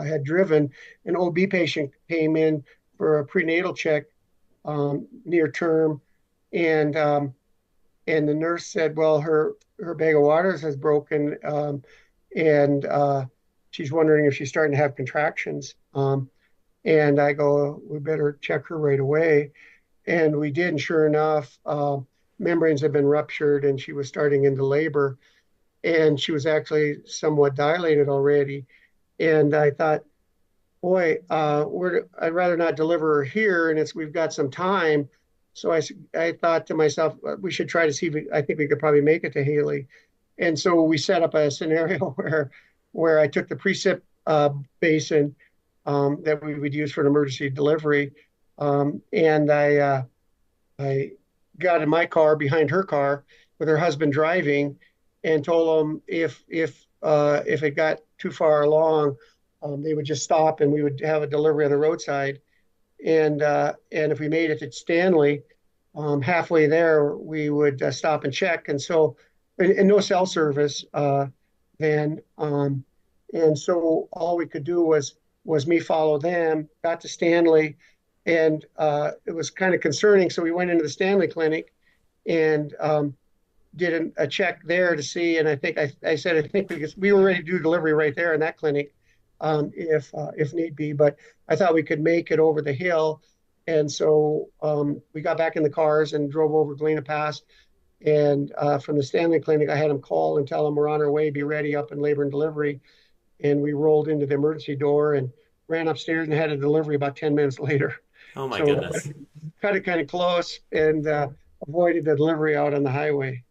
had driven. An OB patient came in for a prenatal check, near term, and and the nurse said, "Well, her bag of waters has broken, and she's wondering if she's starting to have contractions." And I go, "We better check her right away." And we did, and sure enough, membranes had been ruptured, and she was starting into labor, and she was actually somewhat dilated already. And I thought, boy, I'd rather not deliver her here, and we've got some time. So I thought to myself, we should try to see if I think we could probably make it to Haley. And so we set up a scenario where I took the precip basin, that we would use for an emergency delivery, and I got in my car behind her car with her husband driving, and told them if it got too far along, they would just stop and we would have a delivery on the roadside. And if we made it to Stanley, halfway there we would stop and check. And no cell service then. And so all we could do was me follow them, got to Stanley, and it was kind of concerning. So we went into the Stanley Clinic and did a check there to see. And I said I think because we were ready to do delivery right there in that clinic, if need be. But I thought we could make it over the hill, and so we got back in the cars and drove over Galena Pass. And from the Stanley Clinic, I had them call and tell them we're on our way, be ready up in labor and delivery. And we rolled into the emergency door and ran upstairs and had a delivery about 10 minutes later. Oh my So goodness. cut it kind of close and avoided the delivery out on the highway.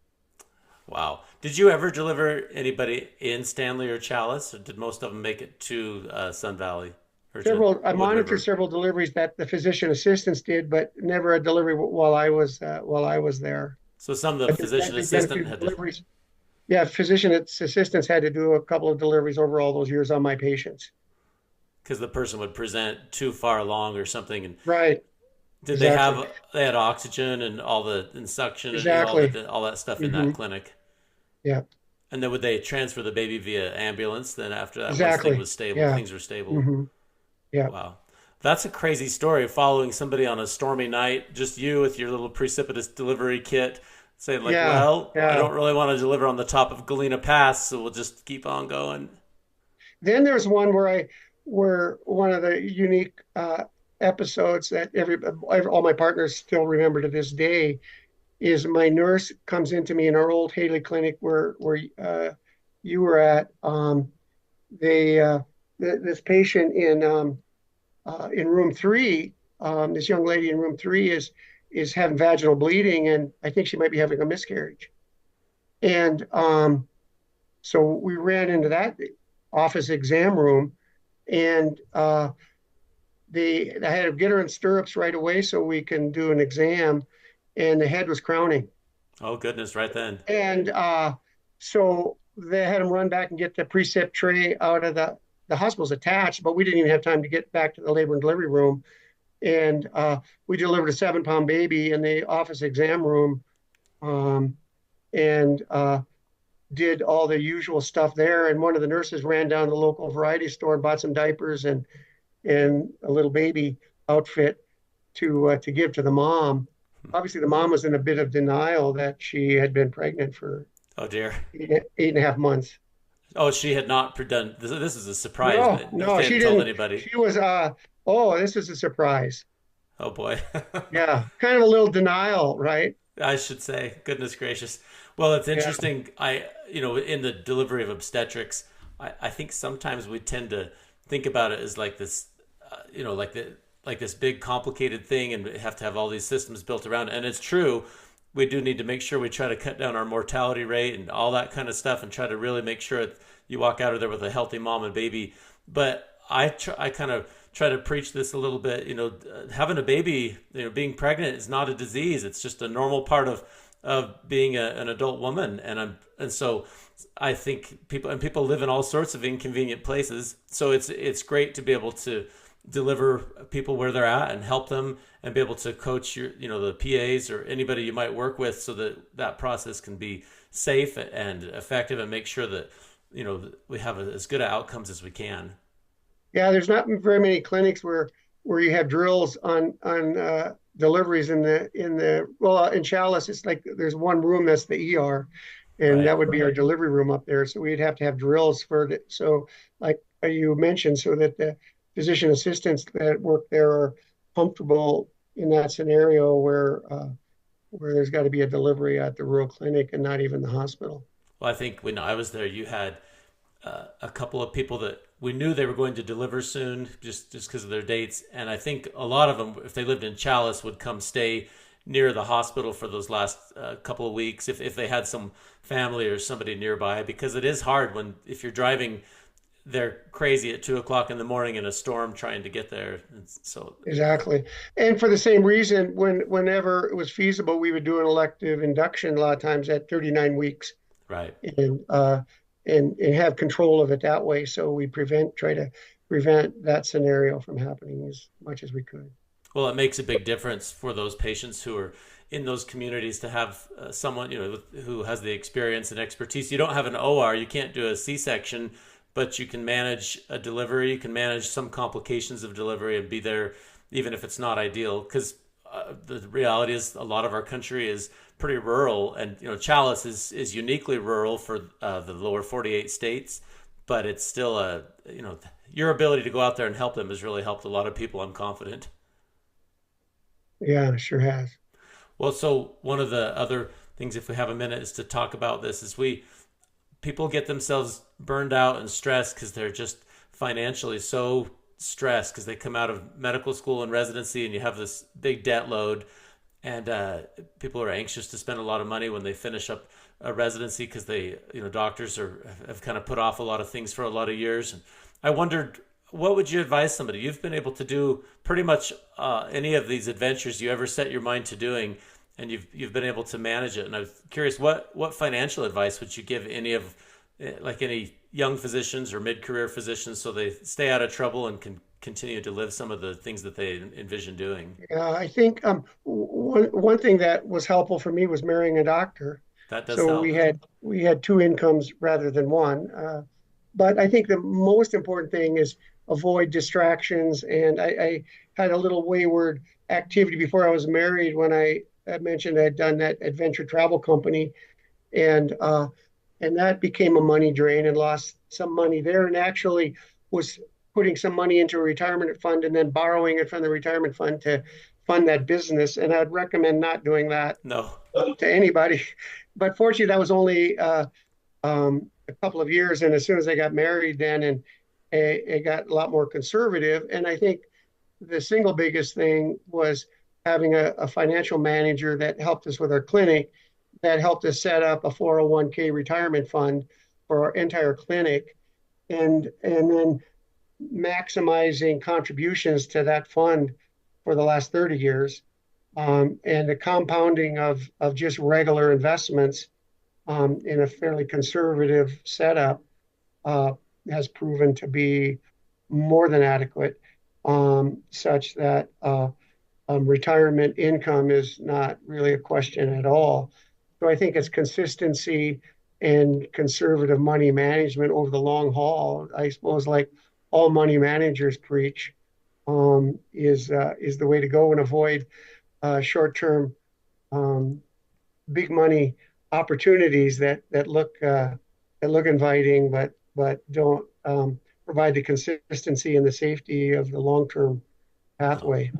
Wow. Did you ever deliver anybody in Stanley or Chalice, or did most of them make it to Sun Valley or to I Wood monitored River? several deliveries that the physician assistants did, but never a delivery while I was there. So some of the I physician did get a assistant few had to, deliveries. Yeah, physician assistants had to do a couple of deliveries over all those years on my patients. because the person would present too far along or something. And Right, did exactly, they had oxygen and all the and suction and exactly. all that stuff in that Hmm. clinic? Yeah, And then would they transfer the baby via ambulance? Then after that, once exactly. Yeah. things were stable. Hmm. Yeah. Wow. That's a crazy story following somebody on a stormy night, just you with your little precipitous delivery kit, saying, like, Yeah. well, I Yeah. don't really want to deliver on the top of Galena Pass, so we'll just keep on going. Then there's one where one of the unique episodes that all my partners still remember to this day is my nurse comes into me in our old Haley clinic where you were at. They This patient in room three, this young lady in room three is having vaginal bleeding, and I think she might be having a miscarriage. And so we ran into that office exam room, and I had to get her in stirrups right away so we can do an exam, and the head was crowning. Oh, goodness, right then. And so they had him run back and get the precept tray out of the hospital's attached, but we didn't even have time to get back to the labor and delivery room. And we delivered a 7-pound baby in the office exam room, um, and did all the usual stuff there. And one of the nurses ran down to the local variety store and bought some diapers and a little baby outfit to give to the mom. Obviously, the mom was in a bit of denial that she had been pregnant for Oh, dear. eight and a half months. Oh, she had not done this. This is a surprise. No, If no, they she hadn't told didn't. anybody. She was, oh, this is a surprise. Oh boy. Yeah, kind of a little denial, right? I should say, goodness gracious. Well, it's Yeah, interesting. In the delivery of obstetrics, I think sometimes we tend to think about it as like this, like this big complicated thing, and we have to have all these systems built around it. And it's true. We do need to make sure we try to cut down our mortality rate and all that kind of stuff, and try to really make sure you walk out of there with a healthy mom and baby. But I kind of try to preach this a little bit. Having a baby, being pregnant is not a disease. It's just a normal part of being an adult woman. And so I think people live in all sorts of inconvenient places. So it's great to be able to deliver people where they're at and help them, and be able to coach the PAs or anybody you might work with, so that process can be safe and effective, and make sure that we have as good outcomes as we can. yeah. There's not very many clinics where you have drills on deliveries in the well in Chalice. It's like there's one room that's the ER, and Right. that would be our delivery room up there. So we'd have to have drills for the so like you mentioned, so that the physician assistants that work there are comfortable in that scenario where there's got to be a delivery at the rural clinic and not even the hospital. Well, I think when I was there, you had a couple of people that we knew they were going to deliver soon, just because of their dates. And I think a lot of them, if they lived in Chalice, would come stay near the hospital for those last couple of weeks, if they had some family or somebody nearby, because it is hard if you're driving. They're crazy at 2 o'clock in the morning in a storm trying to get there. And so, Exactly. And for the same reason, whenever it was feasible, we would do an elective induction a lot of times at 39 weeks right. and and have control of it that way. So we try to prevent that scenario from happening as much as we could. Well, it makes a big difference for those patients who are in those communities to have someone who has the experience and expertise. You don't have an OR, you can't do a C-section, but you can manage a delivery. You can manage some complications of delivery and be there, even if it's not ideal. Because the reality is, a lot of our country is pretty rural, and Chalice is uniquely rural for the lower 48 states, but it's still your ability to go out there and help them has really helped a lot of people. I'm confident. Yeah, sure has. Well, so one of the other things, if we have a minute, is to talk about this. Is people get themselves burned out and stressed because they're just financially so stressed because they come out of medical school and residency, and you have this big debt load, and people are anxious to spend a lot of money when they finish up a residency, because doctors have kind of put off a lot of things for a lot of years. And I wondered, what would you advise somebody? You've been able to do pretty much any of these adventures you ever set your mind to doing, and you've been able to manage it. And I was curious, what financial advice would you give any young physicians or mid-career physicians, so they stay out of trouble and can continue to live some of the things that they envision doing? I think one thing that was helpful for me was marrying a doctor. That does So help. we had two incomes rather than one. But I think the most important thing is avoid distractions. And I had a little wayward activity before I was married when I mentioned I had done that adventure travel company, and that became a money drain and lost some money there, and actually was putting some money into a retirement fund and then borrowing it from the retirement fund to fund that business. And I'd recommend not doing that No. to anybody. But fortunately, that was only a couple of years. And as soon as I got married, then and it got a lot more conservative. And I think the single biggest thing was having a financial manager that helped us with our clinic, that helped us set up a 401k retirement fund for our entire clinic, and then maximizing contributions to that fund for the last 30 years, and the compounding of just regular investments in a fairly conservative setup uh, has proven to be more than adequate, such that retirement income is not really a question at all. So I think it's consistency and conservative money management over the long haul. I suppose, like all money managers preach, is the way to go, and avoid short-term um, big money opportunities that look inviting, but but don't provide the consistency and the safety of the long-term No. pathway.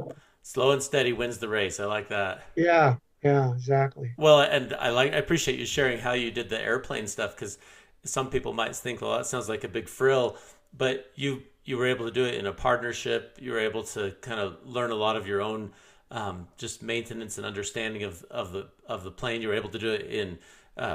Slow and steady wins the race. I like that. Yeah, yeah, exactly. Well, and I appreciate you sharing how you did the airplane stuff because some people might think, well, that sounds like a big frill, but you were able to do it in a partnership. You were able to kind of learn a lot of your own just maintenance and understanding of the plane. You were able to do it in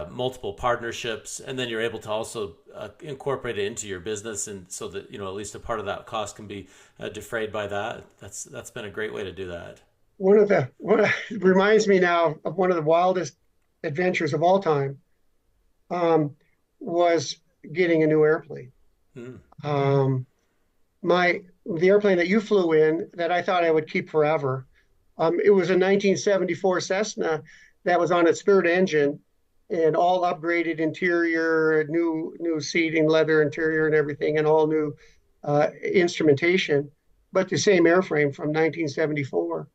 multiple partnerships, and then you're able to also incorporate it into your business, and so that at least a part of that cost can be defrayed by that. That's been a great way to do that. It reminds me now of one of the wildest adventures of all time, um, was getting a new airplane. Hmm. Um, the airplane that you flew in that I thought I would keep forever. It was a 1974 Cessna that was on its third engine and all upgraded interior, new seating, leather interior, and everything, and all new instrumentation, but the same airframe from 1974.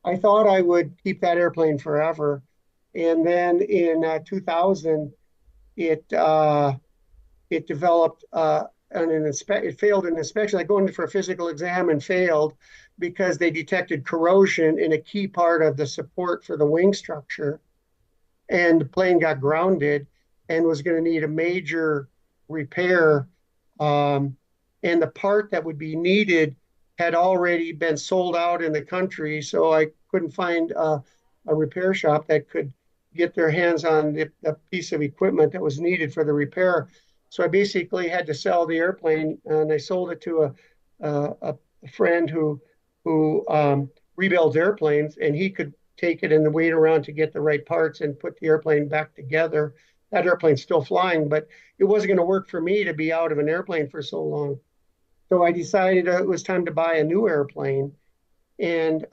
I thought I would keep that airplane forever, and then in 2000, it it developed it failed an inspection. I go in for a physical exam and failed because they detected corrosion in a key part of the support for the wing structure, and the plane got grounded and was going to need a major repair. Um, and the part that would be needed had already been sold out in the country, so I couldn't find a repair shop that could get their hands on the piece of equipment that was needed for the repair. So I basically had to sell the airplane, and I sold it to a friend who rebuilds airplanes, and he could take it and wait around to get the right parts and put the airplane back together. That airplane's still flying, but it wasn't going to work for me to be out of an airplane for so long. So I decided it was time to buy a new airplane, and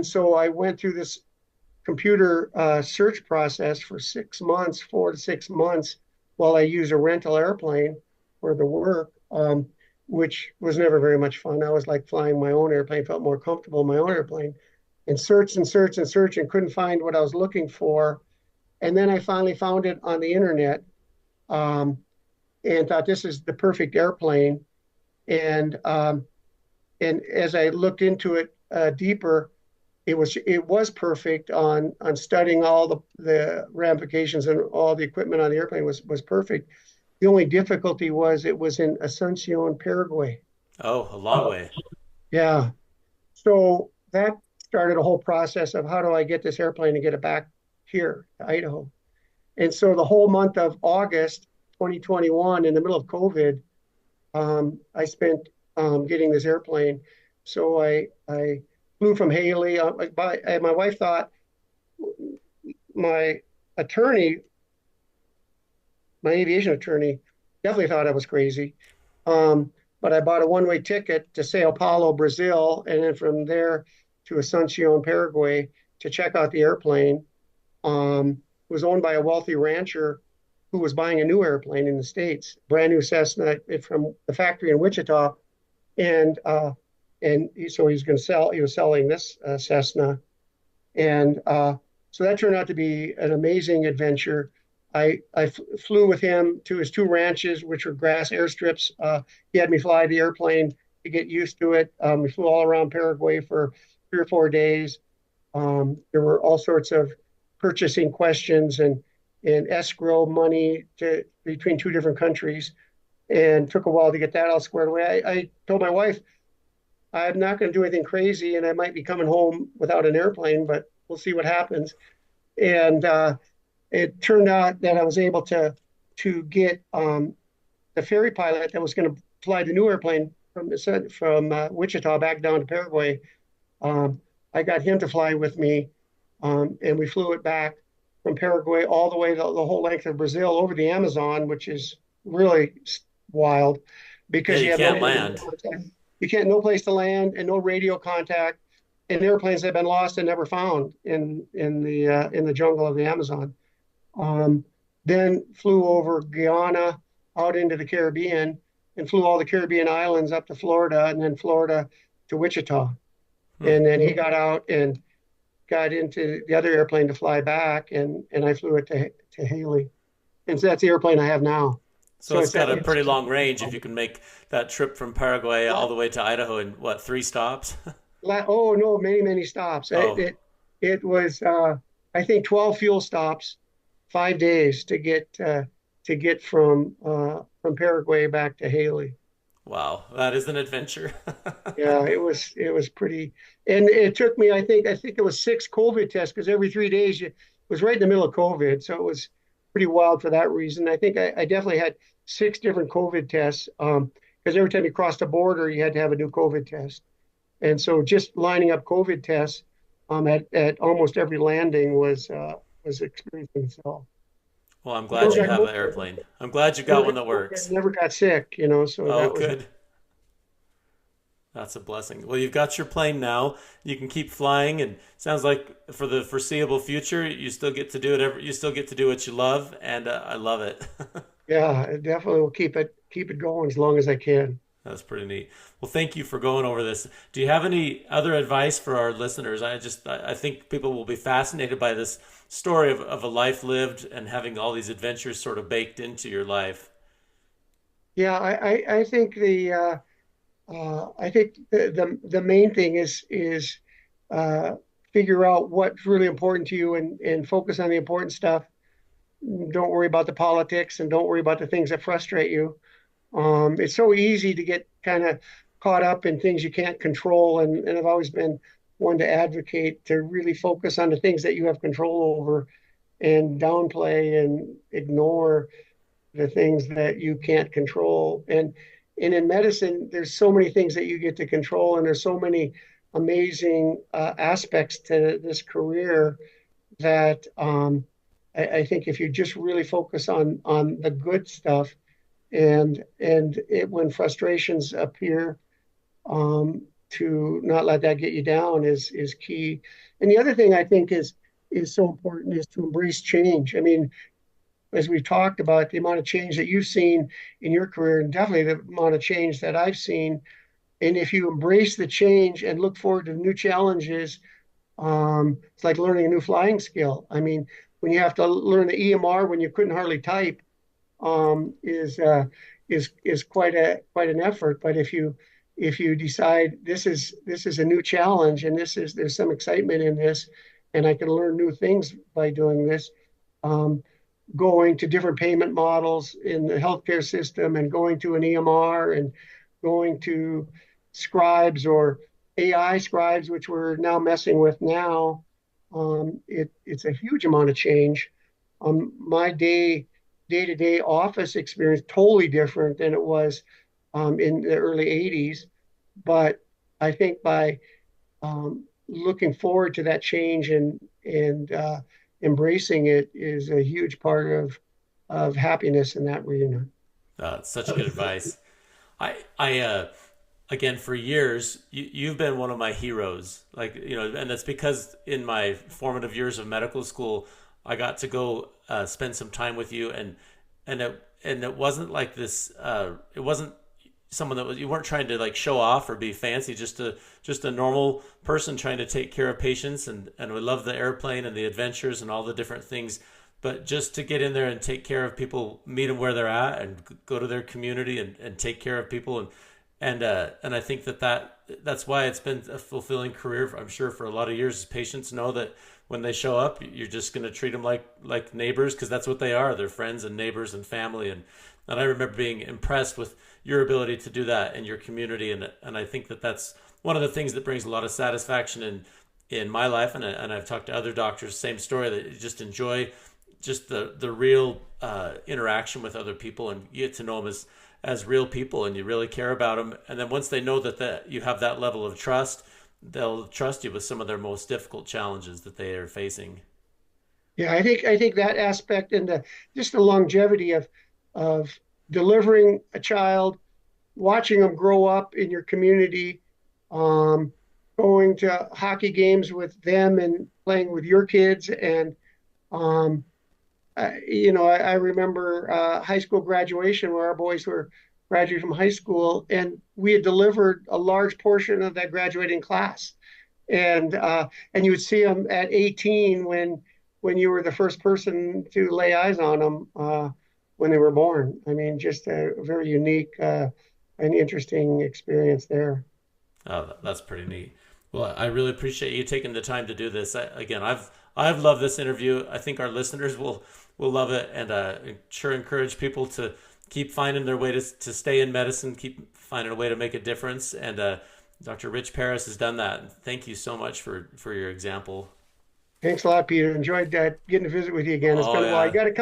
so I went through this computer search process for 6 months, 4 to 6 months, while I used a rental airplane for the work, which was never very much fun. I was like flying my own airplane, felt more comfortable in my own airplane, and searched and searched and searched and couldn't find what I was looking for. And then I finally found it on the internet, um, and thought this is the perfect airplane. And and as I looked into it deeper, it was perfect on studying all the ramifications, and all the equipment on the airplane was perfect. The only difficulty was it was in Asuncion, Paraguay. Oh, a long way. Yeah. So that started a whole process of how do I get this airplane and get it back here to Idaho. And so the whole month of August 2021, in the middle of COVID, I spent getting this airplane. So I flew from Haley. My wife thought, my attorney, my aviation attorney, definitely thought I was crazy. Um, but I bought a one-way ticket to Sao Paulo, Brazil, and then from there to Asuncion, Paraguay, to check out the airplane. It was owned by a wealthy rancher who was buying a new airplane in the States, brand new Cessna from the factory in Wichita, and so he's going to sell. He was selling this Cessna, and so that turned out to be an amazing adventure. I flew with him to his two ranches, which were grass airstrips. He had me fly the airplane to get used to it. We flew all around Paraguay for 3 or 4 days. There were all sorts of purchasing questions and escrow money between two different countries, and took a while to get that all squared away. I told my wife I'm not going to do anything crazy, and I might be coming home without an airplane, but we'll see what happens. And it turned out that I was able to get the ferry pilot that was going to fly the new airplane from Wichita back down to Paraguay. I got him to fly with me, and we flew it back from Paraguay all the way the whole length of Brazil over the Amazon, which is really wild Yeah, because you you have no can't land. contact. You can't no place to land and no radio contact, and airplanes have been lost and never found in the jungle of the Amazon. Um, then flew over Guyana out into the Caribbean, and flew all the Caribbean islands up to Florida, and then Florida to Wichita. Hmm. And then he got out and got into the other airplane to fly back, and I flew it to Haley. And so that's the airplane I have now. So So it's it's got a it's pretty long range if you can make that trip from Paraguay all the way to Idaho in what, 3 stops? oh no, many stops. Oh, It was I think 12 fuel stops, 5 days to get from Paraguay back to Haley. wow. That is an adventure. Yeah, it was pretty, and it took me I think it was 6 COVID tests because every 3 days it was right in the middle of COVID, so it was pretty wild for that reason. I think I definitely had 6 different COVID tests because every time you crossed the border you had to have a new COVID test. And so just lining up COVID tests at almost every landing was experiencing itself. Well, I'm glad Never you got have an COVID, airplane. I'm glad you got never one got that COVID, works. never got sick, so Oh, that was good. That's a blessing. Well, you've got your plane now. You can keep flying, and sounds like for the foreseeable future, you still get to do it. You still get to do what you love, and I love it. yeah, I definitely will keep it going as long as I can. That's pretty neat. Well, thank you for going over this. Do you have any other advice for our listeners? I think people will be fascinated by this story of a life lived and having all these adventures sort of baked into your life. Yeah, I think I think the main thing is uh, figure out what's really important to you and focus on the important stuff. Don't worry about the politics and don't worry about the things that frustrate you. It's so easy to get kind of caught up in things you can't control, and I've always been one to advocate to really focus on the things that you have control over and downplay and ignore the things that you can't control. And in medicine, there's so many things that you get to control, and there's so many amazing aspects to this career that I think if you just really focus on the good stuff when frustrations appear, to not let that get you down is key. And the other thing I think is so important is to embrace change. I mean, as we've talked about the amount of change that you've seen in your career, and definitely the amount of change that I've seen. And if you embrace the change and look forward to new challenges, it's like learning a new flying skill. I mean, when you have to learn the EMR when you couldn't hardly type, um, is uh, is quite an effort. But if you decide this is a new challenge and there's some excitement in this, and I can learn new things by doing this, um, going to different payment models in the healthcare system and going to an EMR and going to scribes or AI scribes, which we're now messing with now. It's a huge amount of change. My day to day office experience totally different than it was in the early 80s. But I think by looking forward to that change and embracing it is a huge part of happiness in that arena. It's such good advice. I again, for years, you've been one of my heroes. Like, and that's because in my formative years of medical school, I got to go spend some time with you, and it wasn't like this. It wasn't someone that was, you weren't trying to like show off or be fancy. Just a normal person trying to take care of patients, and we love the airplane and the adventures and all the different things. But just to get in there and take care of people, meet them where they're at, and go to their community and take care of people, and I think that's why it's been a fulfilling career. I'm sure for a lot of years, patients know that when they show up, you're just going to treat them like neighbors, because that's what they are. They're friends and neighbors and family, and I remember being impressed with your ability to do that in your community, and I think that's one of the things that brings a lot of satisfaction in my life, and I've talked to other doctors, same story, that you just enjoy just the real interaction with other people, and you get to know them as real people, and you really care about them. And then once they know that you have that level of trust, they'll trust you with some of their most difficult challenges that they are facing. Yeah, I think that aspect and just the longevity of delivering a child, watching them grow up in your community, um, going to hockey games with them and playing with your kids, and um, I remember high school graduation where our boys were graduating from high school, and we had delivered a large portion of that graduating class. And you would see them at 18 when you were the first person to lay eyes on them. when they were born. I mean, just a very unique and interesting experience there. Oh, that's pretty neat. Well, I really appreciate you taking the time to do this. Again, I've loved this interview. I think our listeners will love it, and sure encourage people to keep finding their way to stay in medicine, keep finding a way to make a difference. And Dr. Rich Paris has done that. Thank you so much for your example. Thanks a lot, Peter. Enjoyed getting to visit with you again. It's Oh been a while. You yeah, got to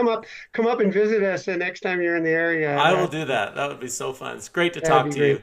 come up and visit us next time you're in the area. I will do that. That would be so fun. It's great to That'd talk be to great. you.